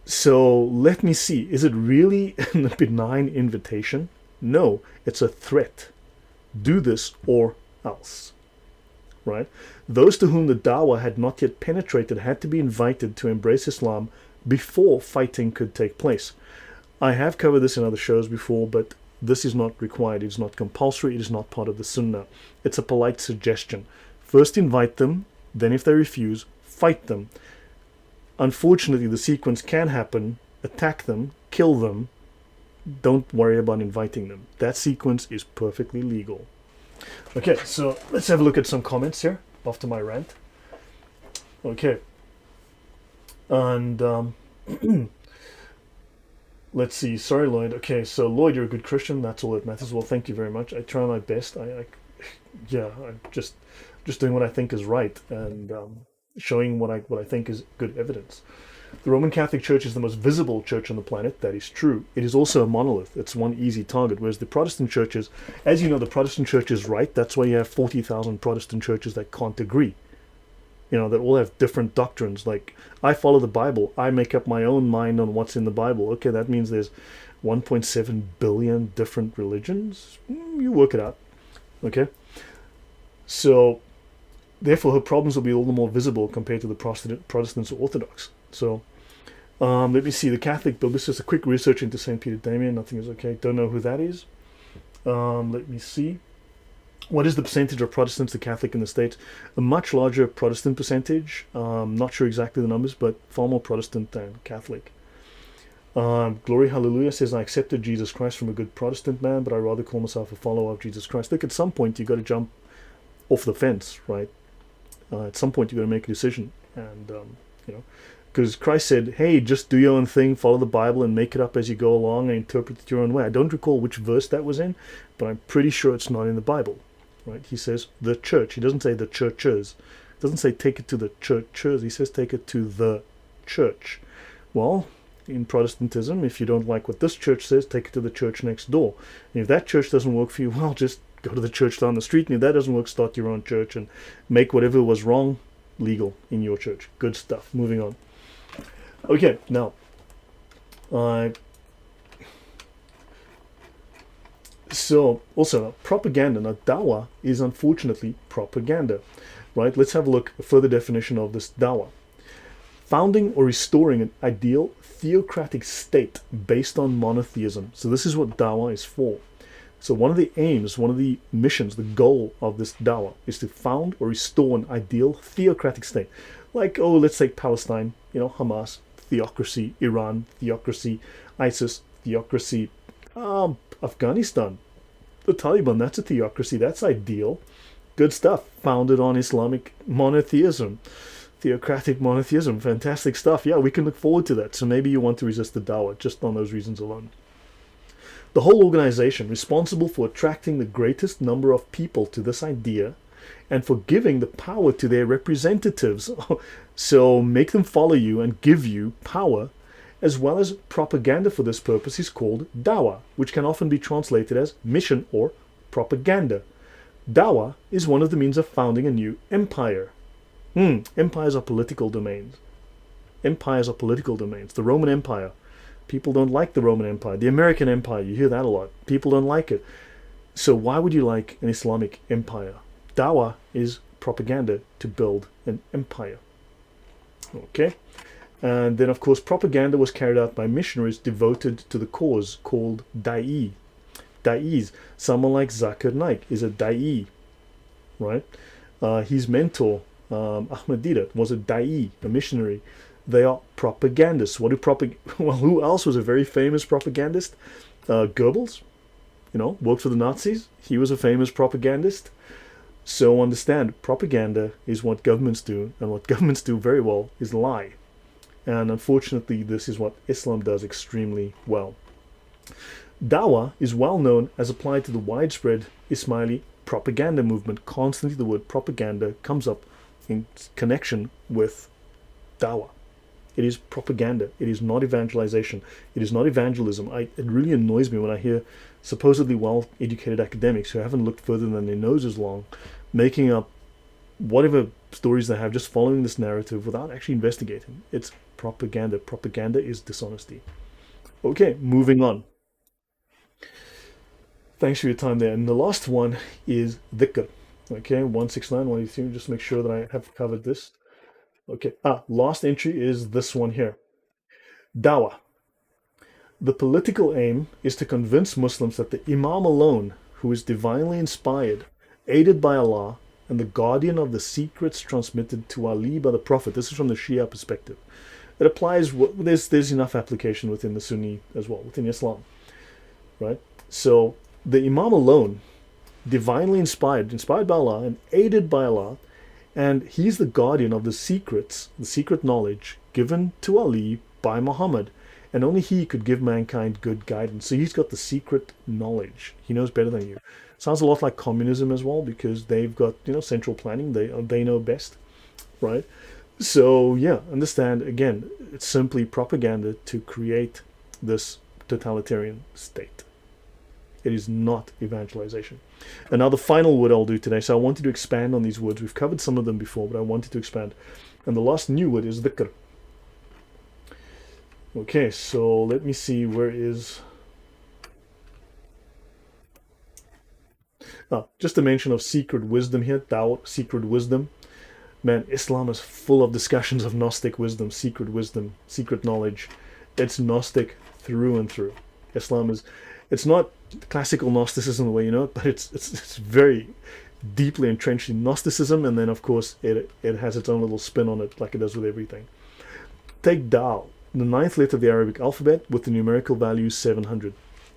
So let me see. Is it really a benign invitation? No, it's a threat. Do this or else. Right? Those to whom the Dawah had not yet penetrated had to be invited to embrace Islam before fighting could take place. I have covered this in other shows before, but this is not required. It's not compulsory. It is not part of the Sunnah. It's a polite suggestion. First invite them, then if they refuse, fight them. Unfortunately, the sequence can happen. Attack them, kill them. Don't worry about inviting them. That sequence is perfectly legal. Okay, so let's have a look at some comments here after my rant. Okay. And let's see. Sorry, Lloyd. Okay, so Lloyd, you're a good Christian. That's all that matters. Well, thank you very much. I try my best. I'm just doing what I think is right, and showing what I think is good evidence. The Roman Catholic Church is the most visible church on the planet. That is true. It is also a monolith. It's one easy target. Whereas the Protestant churches, as you know, the Protestant church is right. That's why you have 40,000 Protestant churches that can't agree. You know, that all have different doctrines. Like, I follow the Bible. I make up my own mind on what's in the Bible. Okay, that means there's 1.7 billion different religions. You work it out. Okay? So, therefore, her problems will be all the more visible compared to the Protestants or Orthodox. So, let me see. The Catholic Bill. This is a quick research into St. Peter Damian. Nothing is okay. Don't know who that is. Let me see. What is the percentage of Protestants to Catholic in the States? A much larger Protestant percentage. Not sure exactly the numbers, but far more Protestant than Catholic. Glory Hallelujah says, I accepted Jesus Christ from a good Protestant man, but I rather call myself a follower of Jesus Christ. Look, at some point you got to jump off the fence, right? At some point you got to make a decision, and you know, because Christ said, hey, just do your own thing, follow the Bible and make it up as you go along and interpret it your own way. I don't recall which verse that was in, but I'm pretty sure it's not in the Bible, right? He says the church. He doesn't say the churches. He doesn't say take it to the churches. He says take it to the church. Well, in Protestantism, if you don't like what this church says, take it to the church next door. And if that church doesn't work for you, well, just go to the church down the street. And if that doesn't work, start your own church and make whatever was wrong legal in your church. Good stuff. Moving on. Okay, now, so also propaganda. Now, Dawah is unfortunately propaganda, right? Let's have a look, a further definition of this Dawah. Founding or restoring an ideal theocratic state based on monotheism. So this is what Dawah is for. So one of the aims, one of the missions, the goal of this Dawah is to found or restore an ideal theocratic state. Like, oh, let's take Palestine, Hamas, theocracy, Iran, theocracy, ISIS, theocracy, Afghanistan, the Taliban, that's a theocracy, that's ideal. Good stuff, founded on Islamic monotheism, theocratic monotheism, fantastic stuff. Yeah, we can look forward to that. So maybe you want to resist the Dawah just on those reasons alone. The whole organization responsible for attracting the greatest number of people to this idea and for giving the power to their representatives. So make them follow you and give you power, as well as propaganda for this purpose is called Dawah, which can often be translated as mission or propaganda. Dawah is one of the means of founding a new empire. Empires are political domains. Empires are political domains. The Roman Empire. People don't like the Roman Empire. The American Empire, you hear that a lot. People don't like it. So why would you like an Islamic empire? Dawah is propaganda to build an empire. Okay? And then, of course, propaganda was carried out by missionaries devoted to the cause called da'i. Da'is. Someone like Zakir Naik is a da'i, right? His mentor, Ahmed Didat, was a da'i, a missionary. They are propagandists. Well, who else was a very famous propagandist? Goebbels, worked for the Nazis. He was a famous propagandist. So understand, propaganda is what governments do, and what governments do very well is lie. And unfortunately, this is what Islam does extremely well. Dawah is well known as applied to the widespread Ismaili propaganda movement. Constantly the word propaganda comes up in connection with Dawah. It is propaganda. It is not evangelization. It is not evangelism. It really annoys me when I hear supposedly well-educated academics who haven't looked further than their nose is long, making up whatever stories they have, just following this narrative without actually investigating. It's propaganda. Propaganda is dishonesty. Okay, moving on. Thanks for your time there. And the last one is dhikr. Okay, 169, 183, just make sure that I have covered this. Okay, last entry is this one here. Dawah. The political aim is to convince Muslims that the Imam alone, who is divinely inspired, aided by Allah, and the guardian of the secrets transmitted to Ali by the Prophet. This is from the Shia perspective. It applies, there's enough application within the Sunni as well, within Islam, right? So the Imam alone, divinely inspired by Allah and aided by Allah, and he's the guardian of the secrets, the secret knowledge given to Ali by Muhammad, and only he could give mankind good guidance. So he's got the secret knowledge. He knows better than you. Sounds a lot like communism as well, because they've got, central planning. They know best, right? So yeah, understand, again, it's simply propaganda to create this totalitarian state. It is not evangelization. And now the final word I'll do today. So I wanted to expand on these words. We've covered some of them before, but I wanted to expand. And the last new word is dhikr. Okay, so let me see, where is... just a mention of secret wisdom here, Dawah, secret wisdom. Man, Islam is full of discussions of Gnostic wisdom, secret knowledge. It's Gnostic through and through. Islam is... It's not classical Gnosticism the way you know it, but it's very deeply entrenched in Gnosticism, and then of course it has its own little spin on it, like it does with everything. Take Dal, the 9th letter of the Arabic alphabet with the numerical value 700.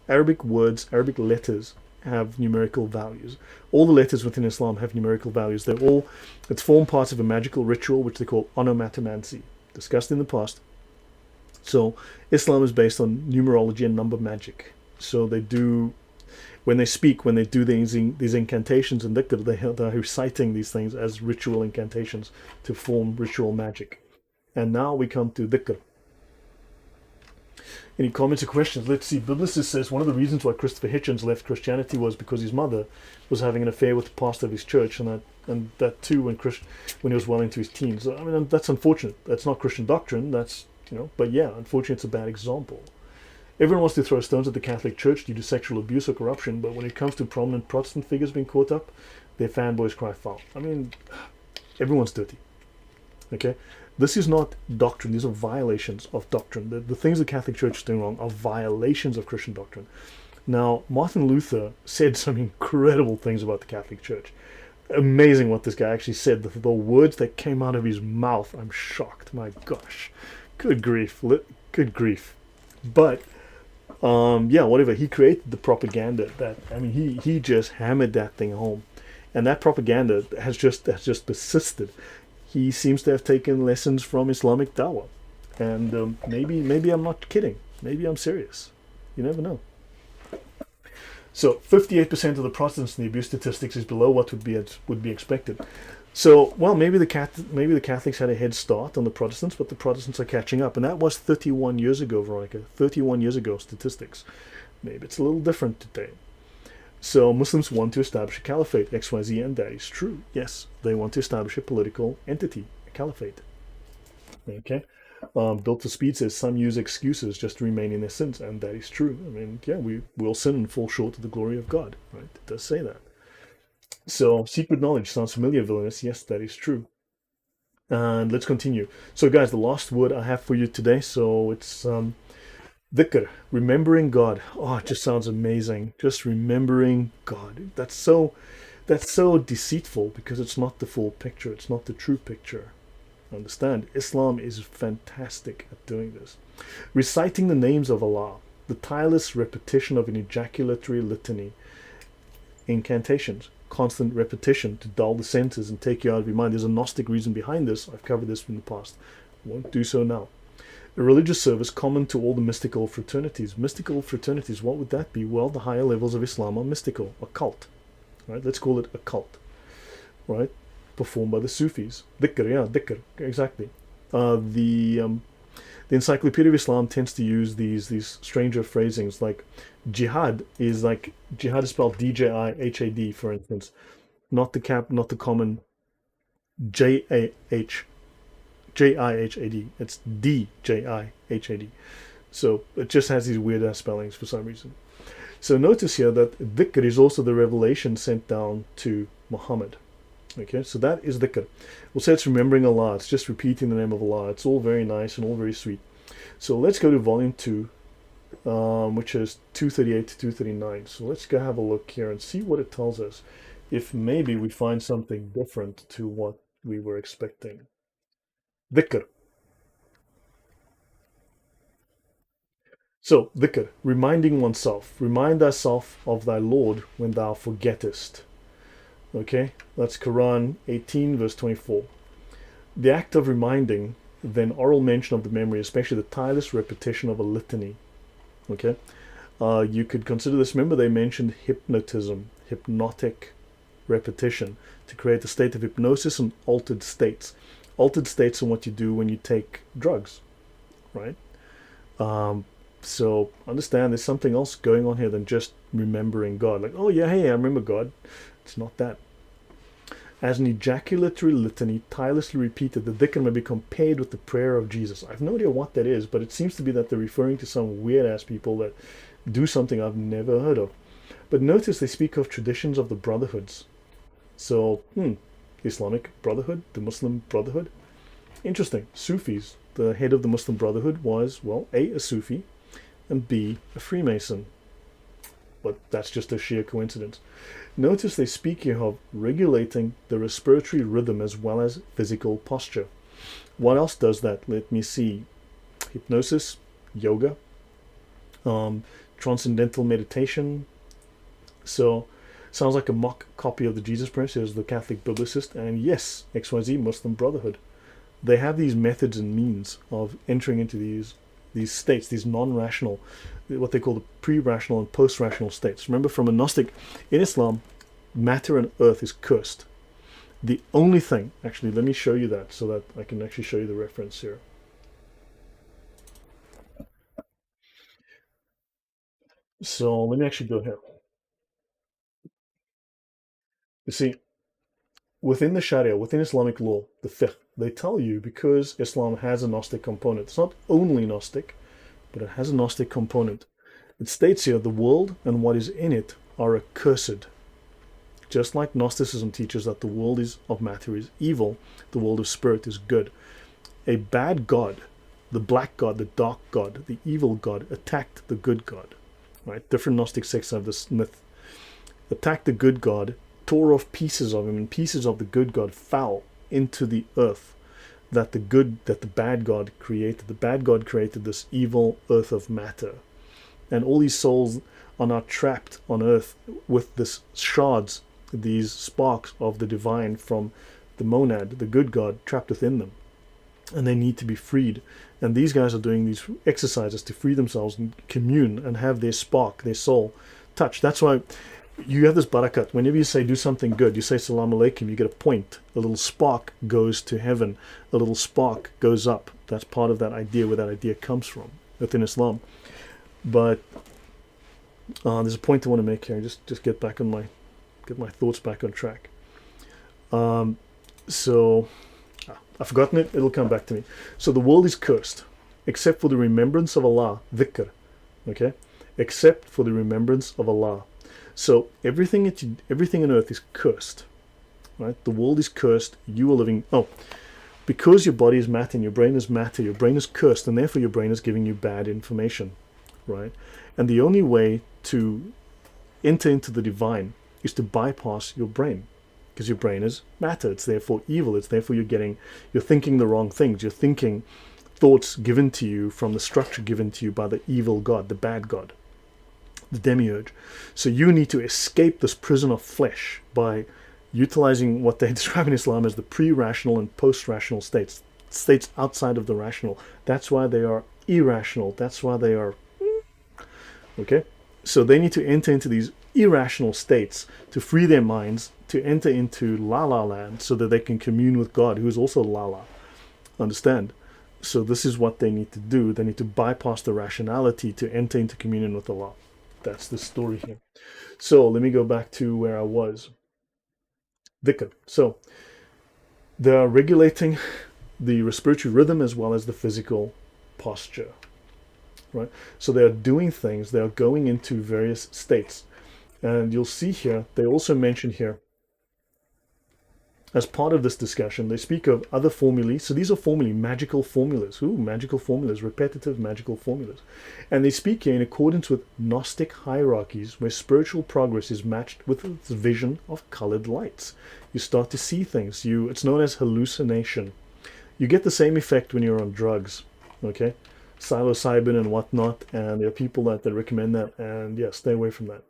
Arabic words, Arabic letters have numerical values. All the letters within Islam have numerical values. It's form parts of a magical ritual which they call onomatomancy, discussed in the past. So Islam is based on numerology and number magic. So they do, when they do these incantations and dhikr, they're reciting these things as ritual incantations to form ritual magic. And now we come to dhikr. Any comments or questions? Let's see. Biblicist says one of the reasons why Christopher Hitchens left Christianity was because his mother was having an affair with the pastor of his church, and that too when he was well into his teens. I mean, that's unfortunate. That's not Christian doctrine. That's, but yeah, unfortunately, it's a bad example. Everyone wants to throw stones at the Catholic Church due to sexual abuse or corruption, but when it comes to prominent Protestant figures being caught up, their fanboys cry foul. I mean, everyone's dirty. Okay? This is not doctrine. These are violations of doctrine. The things the Catholic Church is doing wrong are violations of Christian doctrine. Now, Martin Luther said some incredible things about the Catholic Church. Amazing what this guy actually said. The words that came out of his mouth, I'm shocked. My gosh. Good grief. Good grief. But, yeah, whatever. He created the propaganda he just hammered that thing home. And that propaganda has just persisted. He seems to have taken lessons from Islamic Dawah. And maybe I'm not kidding. Maybe I'm serious. You never know. So 58% of the Protestants in the abuse statistics is below what would be expected. So, well, maybe the Catholics had a head start on the Protestants, but the Protestants are catching up. And that was 31 years ago, Veronica. 31 years ago, statistics. Maybe it's a little different today. So Muslims want to establish a caliphate, XYZ, and that is true. Yes, they want to establish a political entity, a caliphate. Okay? Built to Speed says some use excuses just to remain in their sins, and that is true. I mean, yeah, we will sin and fall short of the glory of God, right? It does say that. So, secret knowledge sounds familiar, villainous. Yes, that is true. And let's continue. So, guys, the last word I have for you today, so it's dhikr, remembering God. Oh, it just sounds amazing. Just remembering God. That's so deceitful because it's not the full picture. It's not the true picture. Understand? Islam is fantastic at doing this. Reciting the names of Allah, the tireless repetition of an ejaculatory litany, incantations, constant repetition to dull the senses and take you out of your mind. There's a Gnostic reason behind this. I've covered this in the past. I won't do so now. A religious service common to all the mystical fraternities. Mystical fraternities, what would that be? Well, the higher levels of Islam are mystical, occult. Right? Let's call it a cult. Right? Performed by the Sufis. Dhikr, yeah, dhikr, exactly. The Encyclopaedia of Islam tends to use these stranger phrasings like jihad is spelled D-J-I-H-A-D, for instance. Not the common J-A-H. J-I-H-A-D. It's D-J-I-H-A-D. So it just has these weird ass spellings for some reason. So notice here that dhikr is also the revelation sent down to Muhammad. Okay, so that is dhikr. We'll say it's remembering Allah. It's just repeating the name of Allah. It's all very nice and all very sweet. So let's go to volume 2, which is 238 to 239. So let's go have a look here and see what it tells us. If maybe we find something different to what we were expecting. Dhikr. So, dhikr, reminding oneself. Remind thyself of thy Lord when thou forgettest. Okay, that's Quran 18 verse 24. The act of reminding, then oral mention of the memory, especially the tireless repetition of a litany. Okay, you could consider this. Remember, they mentioned hypnotism, hypnotic repetition, to create a state of hypnosis and altered states. Altered states are what you do when you take drugs, right? So understand there's something else going on here than just remembering God. Like, oh yeah, hey, I remember God. It's not that. As an ejaculatory litany, tirelessly repeated, the dhikr may be compared with the prayer of Jesus. I have no idea what that is, but it seems to be that they're referring to some weird-ass people that do something I've never heard of. But notice they speak of traditions of the brotherhoods. So, Islamic Brotherhood, the Muslim Brotherhood. Interesting. Sufis, the head of the Muslim Brotherhood was, well, A, a Sufi, and B, a Freemason. But that's just a sheer coincidence. Notice they speak here of regulating the respiratory rhythm as well as physical posture. What else does that? Let me see. Hypnosis, yoga, transcendental meditation. So, sounds like a mock copy of the Jesus Prayer, says the Catholic biblicist. And yes, XYZ, Muslim Brotherhood. They have these methods and means of entering into these states, these non-rational, what they call the pre-rational and post-rational states. Remember, from a Gnostic, in Islam, matter and earth is cursed. The only thing, actually, let me show you that so that I can actually show you the reference here. So let me actually go here. You see, within the Sharia, within Islamic law, the fiqh, they tell you because Islam has a Gnostic component. It's not only Gnostic, but it has a Gnostic component. It states here the world and what is in it are accursed. Just like Gnosticism teaches that the world is of matter is evil, the world of spirit is good. A bad god, the black god, the dark god, the evil god, attacked the good god. Right? Different Gnostic sects have this myth. Attacked the good god, tore off pieces of him, and pieces of the good god fell into the earth that the bad god created. The bad god created this evil earth of matter. And all these souls are now trapped on earth with this shards, these sparks of the divine from the monad, the good god, trapped within them. And they need to be freed. And these guys are doing these exercises to free themselves and commune and have their spark, their soul, touch. That's why you have this barakat. Whenever you say do something good, you say salam alaikum, you get a point. A little spark goes to heaven. A little spark goes up. That's part of that idea, where that idea comes from within Islam. But there's a point I want to make here. Just get my thoughts back on track. So I've forgotten it. It'll come back to me. So the world is cursed, except for the remembrance of Allah, dhikr. Okay, except for the remembrance of Allah. So everything on earth is cursed, right? The world is cursed. You are living. Oh, because your body is matter and your brain is matter. Your brain is cursed, and therefore your brain is giving you bad information, right? And the only way to enter into the divine is to bypass your brain, because your brain is matter. It's therefore evil. It's therefore you're thinking the wrong things. You're thinking thoughts given to you from the structure given to you by the evil god, the bad god, the demiurge. So you need to escape this prison of flesh by utilizing what they describe in Islam as the pre-rational and post-rational states outside of the rational. That's why they are irrational. That's why they are okay. So they need to enter into these irrational states to free their minds, to enter into la la land, so that they can commune with God, who is also la la. Understand? So this is what they need to do. They need to bypass the rationality to enter into communion with Allah. That's the story here. So let me go back to where I was. Dhikr. So they are regulating the respiratory rhythm as well as the physical posture. Right? So they are doing things, they are going into various states. And you'll see here, they also mention here, as part of this discussion, they speak of other formulae. So these are formulae, magical formulas. Ooh, magical formulas, repetitive magical formulas. And they speak here in accordance with Gnostic hierarchies, where spiritual progress is matched with the vision of colored lights. You start to see things. It's known as hallucination. You get the same effect when you're on drugs, okay? Psilocybin and whatnot, and there are people that recommend that, and yeah, stay away from that.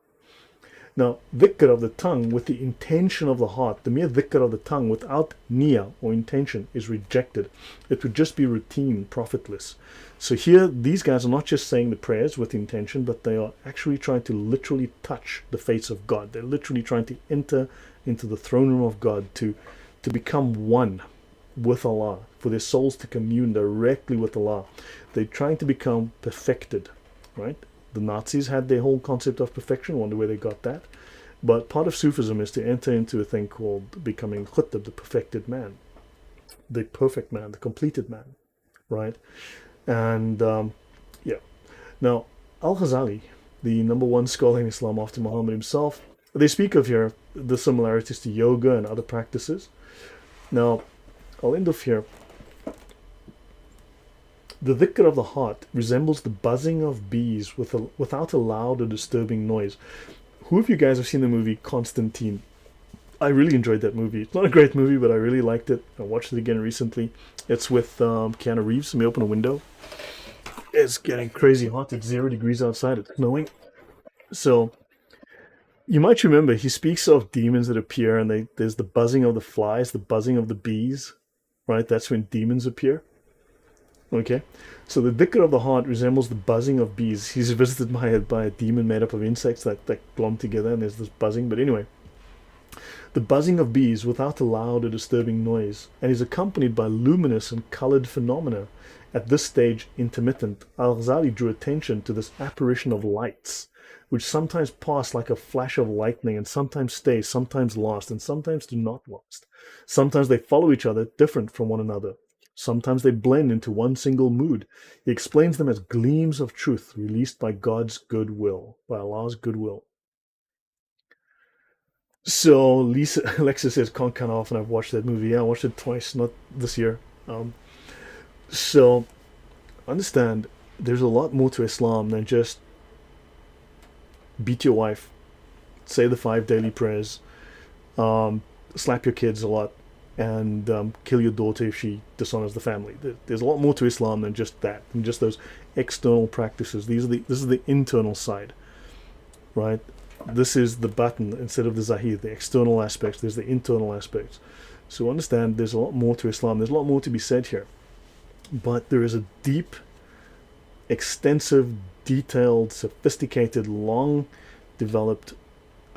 Now, dhikr of the tongue with the intention of the heart, the mere dhikr of the tongue without niyyah or intention is rejected. It would just be routine, profitless. So here, these guys are not just saying the prayers with intention, but they are actually trying to literally touch the face of God. They're literally trying to enter into the throne room of God to become one with Allah, for their souls to commune directly with Allah. They're trying to become perfected, right? The Nazis had their whole concept of perfection, wonder where they got that. But part of Sufism is to enter into a thing called becoming khutb, the perfected man, the perfect man, the completed man, right? And yeah. Now, Al-Ghazali, the number one scholar in Islam after Muhammad himself, they speak of here the similarities to yoga and other practices. Now, I'll end off here. The dhikr of the heart resembles the buzzing of bees without a loud or disturbing noise. Who of you guys have seen the movie Constantine? I really enjoyed that movie. It's not a great movie, but I really liked it. I watched it again recently. It's with Keanu Reeves. Let me open a window. It's getting crazy hot. It's 0 degrees outside. It's snowing. So you might remember he speaks of demons that appear, and there's the buzzing of the flies, the buzzing of the bees, right? That's when demons appear. Okay, so the dhikr of the heart resembles the buzzing of bees. He's visited by a demon made up of insects that glom together, and there's this buzzing. But anyway, The buzzing of bees without a loud or disturbing noise, and is accompanied by luminous and colored phenomena. At this stage, intermittent, Al-Ghazali drew attention to this apparition of lights, which sometimes pass like a flash of lightning and sometimes stay, sometimes last, and sometimes do not last. Sometimes they follow each other, different from one another. Sometimes they blend into one single mood. He explains them as gleams of truth released by God's goodwill, by Allah's goodwill. So Alexa says can't count off, and I've watched that movie. Yeah, I watched it twice, not this year. Um, so understand, there's a lot more to Islam than just beat your wife, say the 5 daily prayers, um, slap your kids a lot, and kill your daughter if she dishonors the family. There's a lot more to Islam than just that, than just those external practices. This is the internal side, right? This is the button instead of the zahir, the external aspects. There's the internal aspects. So understand, there's a lot more to Islam. There's a lot more to be said here. But there is a deep, extensive, detailed, sophisticated, long developed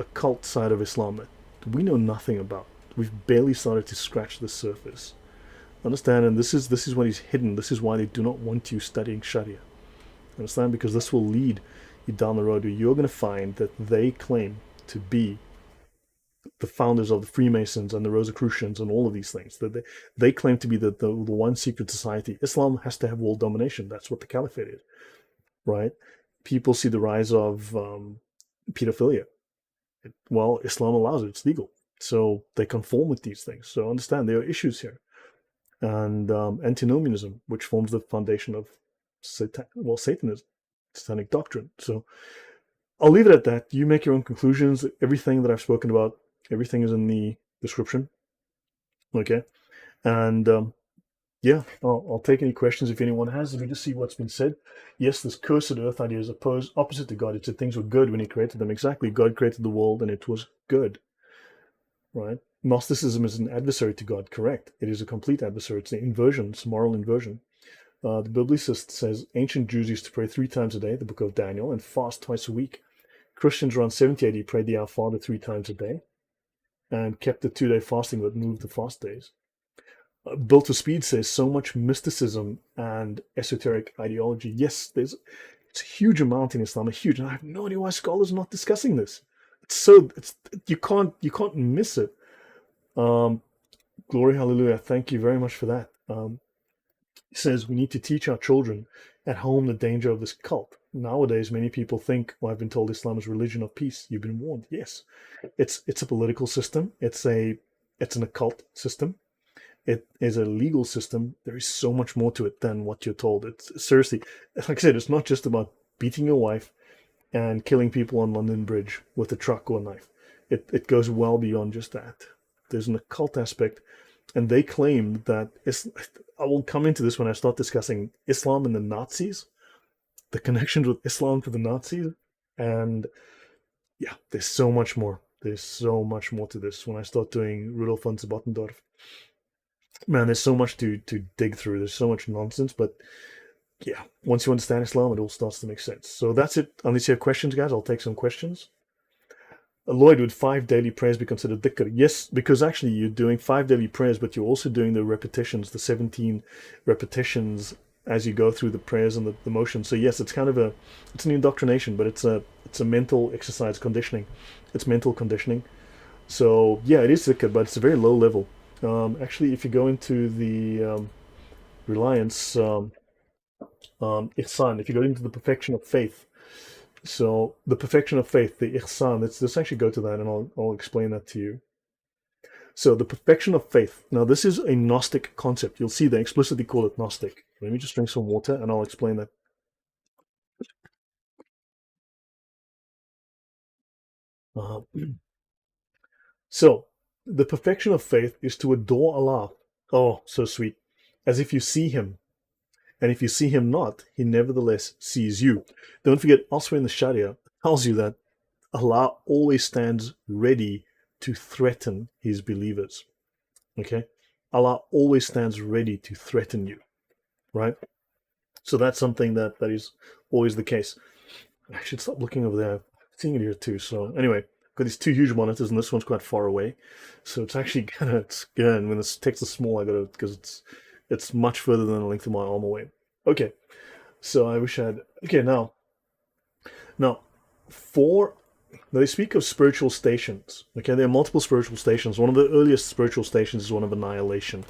occult side of Islam that we know nothing about. We've barely started to scratch the surface. Understand? And this is what is hidden. This is why they do not want you studying Sharia. Understand? Because this will lead you down the road where you're going to find that they claim to be the founders of the Freemasons and the Rosicrucians and all of these things. That they claim to be the one secret society. Islam has to have world domination. That's what the caliphate is, right? People see the rise of pedophilia. Well, Islam allows it. It's legal. So they conform with these things. So understand there are issues here. And antinomianism, which forms the foundation of Satanism, satanic doctrine. So I'll leave it at that. You make your own conclusions. Everything that I've spoken about, everything is in the description. Okay. And yeah, I'll take any questions if anyone has. If you just see what's been said. Yes, this cursed earth idea is opposite to God. It said things were good when he created them. Exactly. God created the world and it was good. Right? Gnosticism is an adversary to God. Correct. It is a complete adversary. It's an inversion. It's a moral inversion. The biblicist says ancient Jews used to pray 3 times a day, the book of Daniel, and fast twice a week. Christians around 70 AD prayed the Our Father 3 times a day and kept the 2-day fasting but moved the fast days. Built to Speed says so much mysticism and esoteric ideology. Yes, it's a huge amount in Islam, huge. And I have no idea why scholars are not discussing this. You can't miss it. Glory, hallelujah. Thank you very much for that. He says we need to teach our children at home the danger of this cult. Nowadays, many people think, well, I've been told Islam is a religion of peace. You've been warned. Yes, it's a political system. It's an occult system. It is a legal system. There is so much more to it than what you're told. It's seriously, like I said, it's not just about beating your wife and killing people on London Bridge with a truck or a knife. It goes well beyond just that. There's an occult aspect, and they claim that I will come into this when I start discussing Islam and the Nazis, the connections with Islam to the Nazis, and yeah, there's so much more. There's so much more to this when I start doing Rudolf von Bottendorf. Man, there's so much to dig through. There's so much nonsense, but yeah, once you understand Islam, it all starts to make sense. So that's it. Unless you have questions, guys, I'll take some questions. Lloyd, would 5 daily prayers be considered dhikr? Yes, because actually you're doing 5 daily prayers, but you're also doing the repetitions, the 17 repetitions as you go through the prayers and the motions. So yes, it's kind of it's an indoctrination, but it's a mental exercise conditioning. It's mental conditioning. So yeah, it is dhikr, but it's a very low level. Actually, if you go into the reliance, ihsan, if you go into the perfection of faith, so the perfection of faith, the ihsan, let's actually go to that and I'll explain that to you. So the perfection of faith. Now this is a Gnostic concept. You'll see they explicitly call it Gnostic. Let me just drink some water and I'll explain that. So the perfection of faith is to adore Allah. Oh, so sweet. As if you see him. And if you see him not, he nevertheless sees you. Don't forget, elsewhere in the Sharia, it tells you that Allah always stands ready to threaten his believers. Okay? Allah always stands ready to threaten you. Right? So that's something that is always the case. I should stop looking over there. I'm seeing it here too. So anyway, got these two huge monitors, and this one's quite far away, so it's actually kind of scary. And when this text is small, I got to because it's much further than the length of my arm away. Okay, so I wish I had. Okay, now for now they speak of spiritual stations. Okay, there are multiple spiritual stations. One of the earliest spiritual stations is one of annihilation.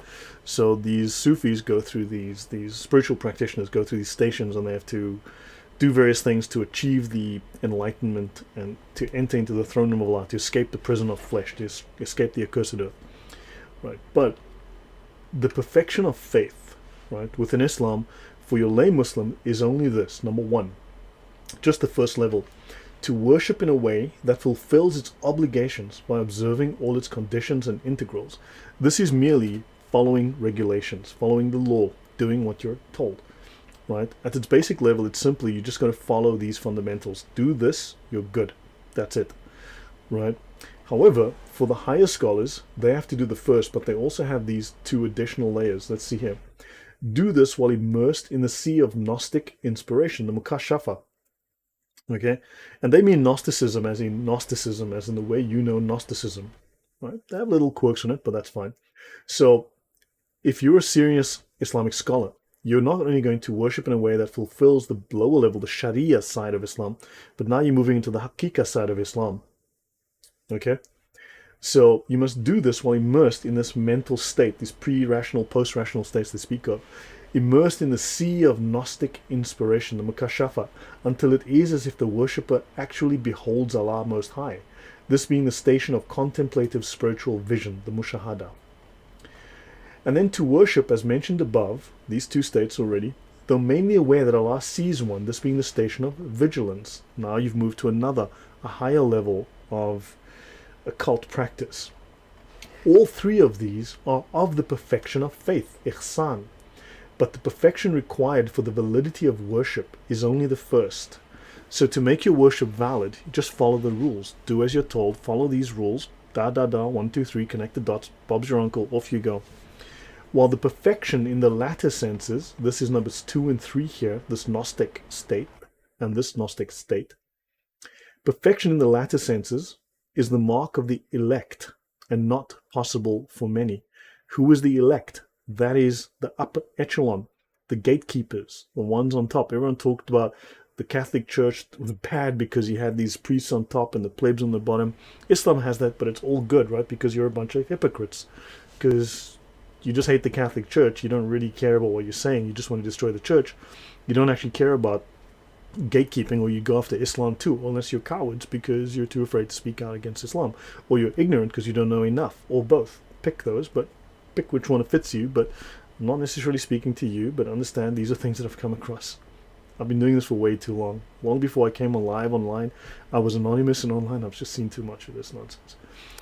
So these Sufis go through these spiritual practitioners go through these stations, and they have to do various things to achieve the enlightenment and to enter into the throne room of Allah, to escape the prison of flesh, to escape the accursed earth. Right, but the perfection of faith, right, within Islam, for your lay Muslim, is only this: number one, just the first level, to worship in a way that fulfills its obligations by observing all its conditions and integrals. This is merely following regulations, following the law, doing what you're told. Right? At its basic level, it's simply you just got to follow these fundamentals. Do this, you're good. That's it. Right? However, for the higher scholars, they have to do the first, but they also have these two additional layers. Let's see here. Do this while immersed in the sea of Gnostic inspiration, the Mukashafa. Okay? And they mean Gnosticism, as in the way you know Gnosticism. Right? They have little quirks on it, but that's fine. So, if you're a serious Islamic scholar, you're not only going to worship in a way that fulfills the lower level, the Sharia side of Islam, but now you're moving into the Haqiqah side of Islam. Okay? So you must do this while immersed in this mental state, these pre-rational, post-rational states they speak of, immersed in the sea of Gnostic inspiration, the Mukashafa, until it is as if the worshipper actually beholds Allah Most High, this being the station of contemplative spiritual vision, the Mushahada. And then to worship, as mentioned above, these two states already, though mainly aware that Allah sees one, this being the station of vigilance. Now you've moved to another, a higher level of occult practice. All three of these are of the perfection of faith, ihsan. But the perfection required for the validity of worship is only the first. So to make your worship valid, just follow the rules. Do as you're told, follow these rules. 1, 2, 3, connect the dots, Bob's your uncle, off you go. While the perfection in the latter senses, this is numbers 2 and 3 here, this Gnostic state and this Gnostic state. Perfection in the latter senses is the mark of the elect and not possible for many. Who is the elect? That is the upper echelon, the gatekeepers, the ones on top. Everyone talked about the Catholic Church was bad because you had these priests on top and the plebs on the bottom. Islam has that, but it's all good, right? Because you're a bunch of hypocrites. Because you just hate the Catholic Church. You don't really care about what you're saying. You just want to destroy the church. You don't actually care about gatekeeping, or you go after Islam too, unless you're cowards because you're too afraid to speak out against Islam, or you're ignorant because you don't know enough, or both. Pick those, but pick which one fits you, but I'm not necessarily speaking to you, but understand these are things that I've come across. I've been doing this for way too long. Long before I came alive online, I was anonymous and online. I've just seen too much of this nonsense.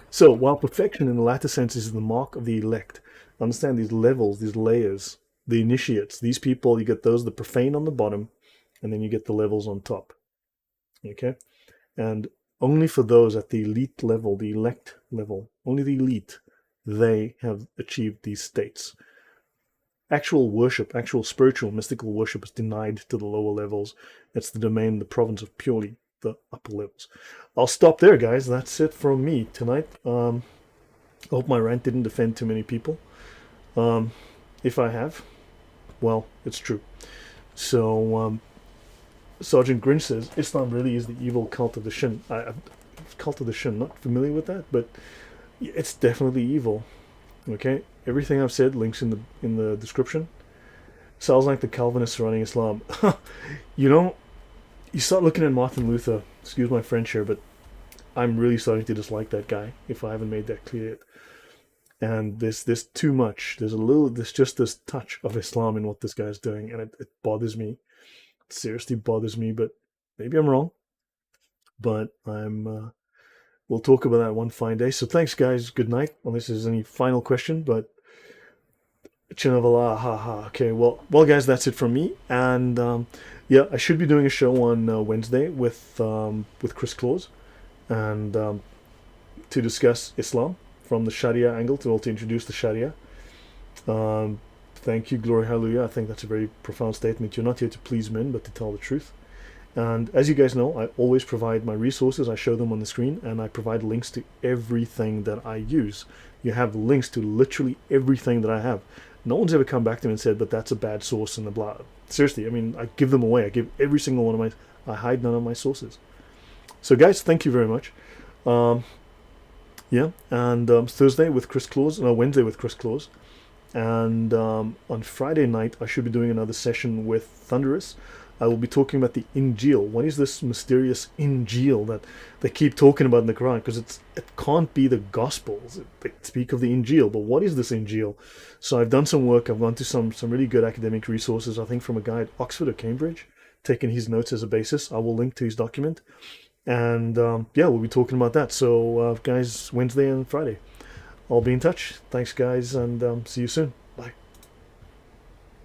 So, while perfection in the latter sense is the mark of the elect, understand these levels, these layers, the initiates, these people, you get those, the profane on the bottom, and then you get the levels on top. Okay? And only for those at the elite level, the elect level, only the elite, they have achieved these states. Actual worship, actual spiritual, mystical worship is denied to the lower levels. It's the domain, the province of purely the upper levels. I'll stop there, guys. That's it from me tonight. I hope my rant didn't offend too many people. If I have, well, it's true. So, Sergeant Grinch says, Islam really is the evil cult of the Shin. Cult of the Shin, not familiar with that, but it's definitely evil. Okay? Everything I've said, links in the description. Sounds like the Calvinists running Islam. You know, you start looking at Martin Luther, excuse my French here, but I'm really starting to dislike that guy, if I haven't made that clear yet. And there's too much. There's just this touch of Islam in what this guy's doing, and it bothers me. It seriously bothers me, but maybe I'm wrong. But we'll talk about that one fine day. So thanks, guys. Good night. Unless there's any final question, but Chinavala, haha. Okay, well, guys, that's it from me. And yeah, I should be doing a show on Wednesday with Chris Claus, and to discuss Islam from the Sharia angle, to introduce the Sharia. Thank you, glory, hallelujah. I think that's a very profound statement. You're not here to please men, but to tell the truth. And as you guys know, I always provide my resources. I show them on the screen, and I provide links to everything that I use. You have links to literally everything that I have. No one's ever come back to me and said, but that's a bad source and the blah. Seriously, I mean, I give them away. I give every single one of my, I hide none of my sources. So guys, thank you very much. Yeah, and Thursday with Chris Claus, no, Wednesday with Chris Claus. And on Friday night, I should be doing another session with Thunderous. I will be talking about the Injil. What is this mysterious Injil that they keep talking about in the Quran? Because it can't be the Gospels. They speak of the Injil, but what is this Injil? So I've done some work. I've gone to some really good academic resources, I think from a guy at Oxford or Cambridge, taking his notes as a basis. I will link to his document. And yeah, we'll be talking about that. So guys, Wednesday and Friday. I'll be in touch. Thanks guys, and see you soon.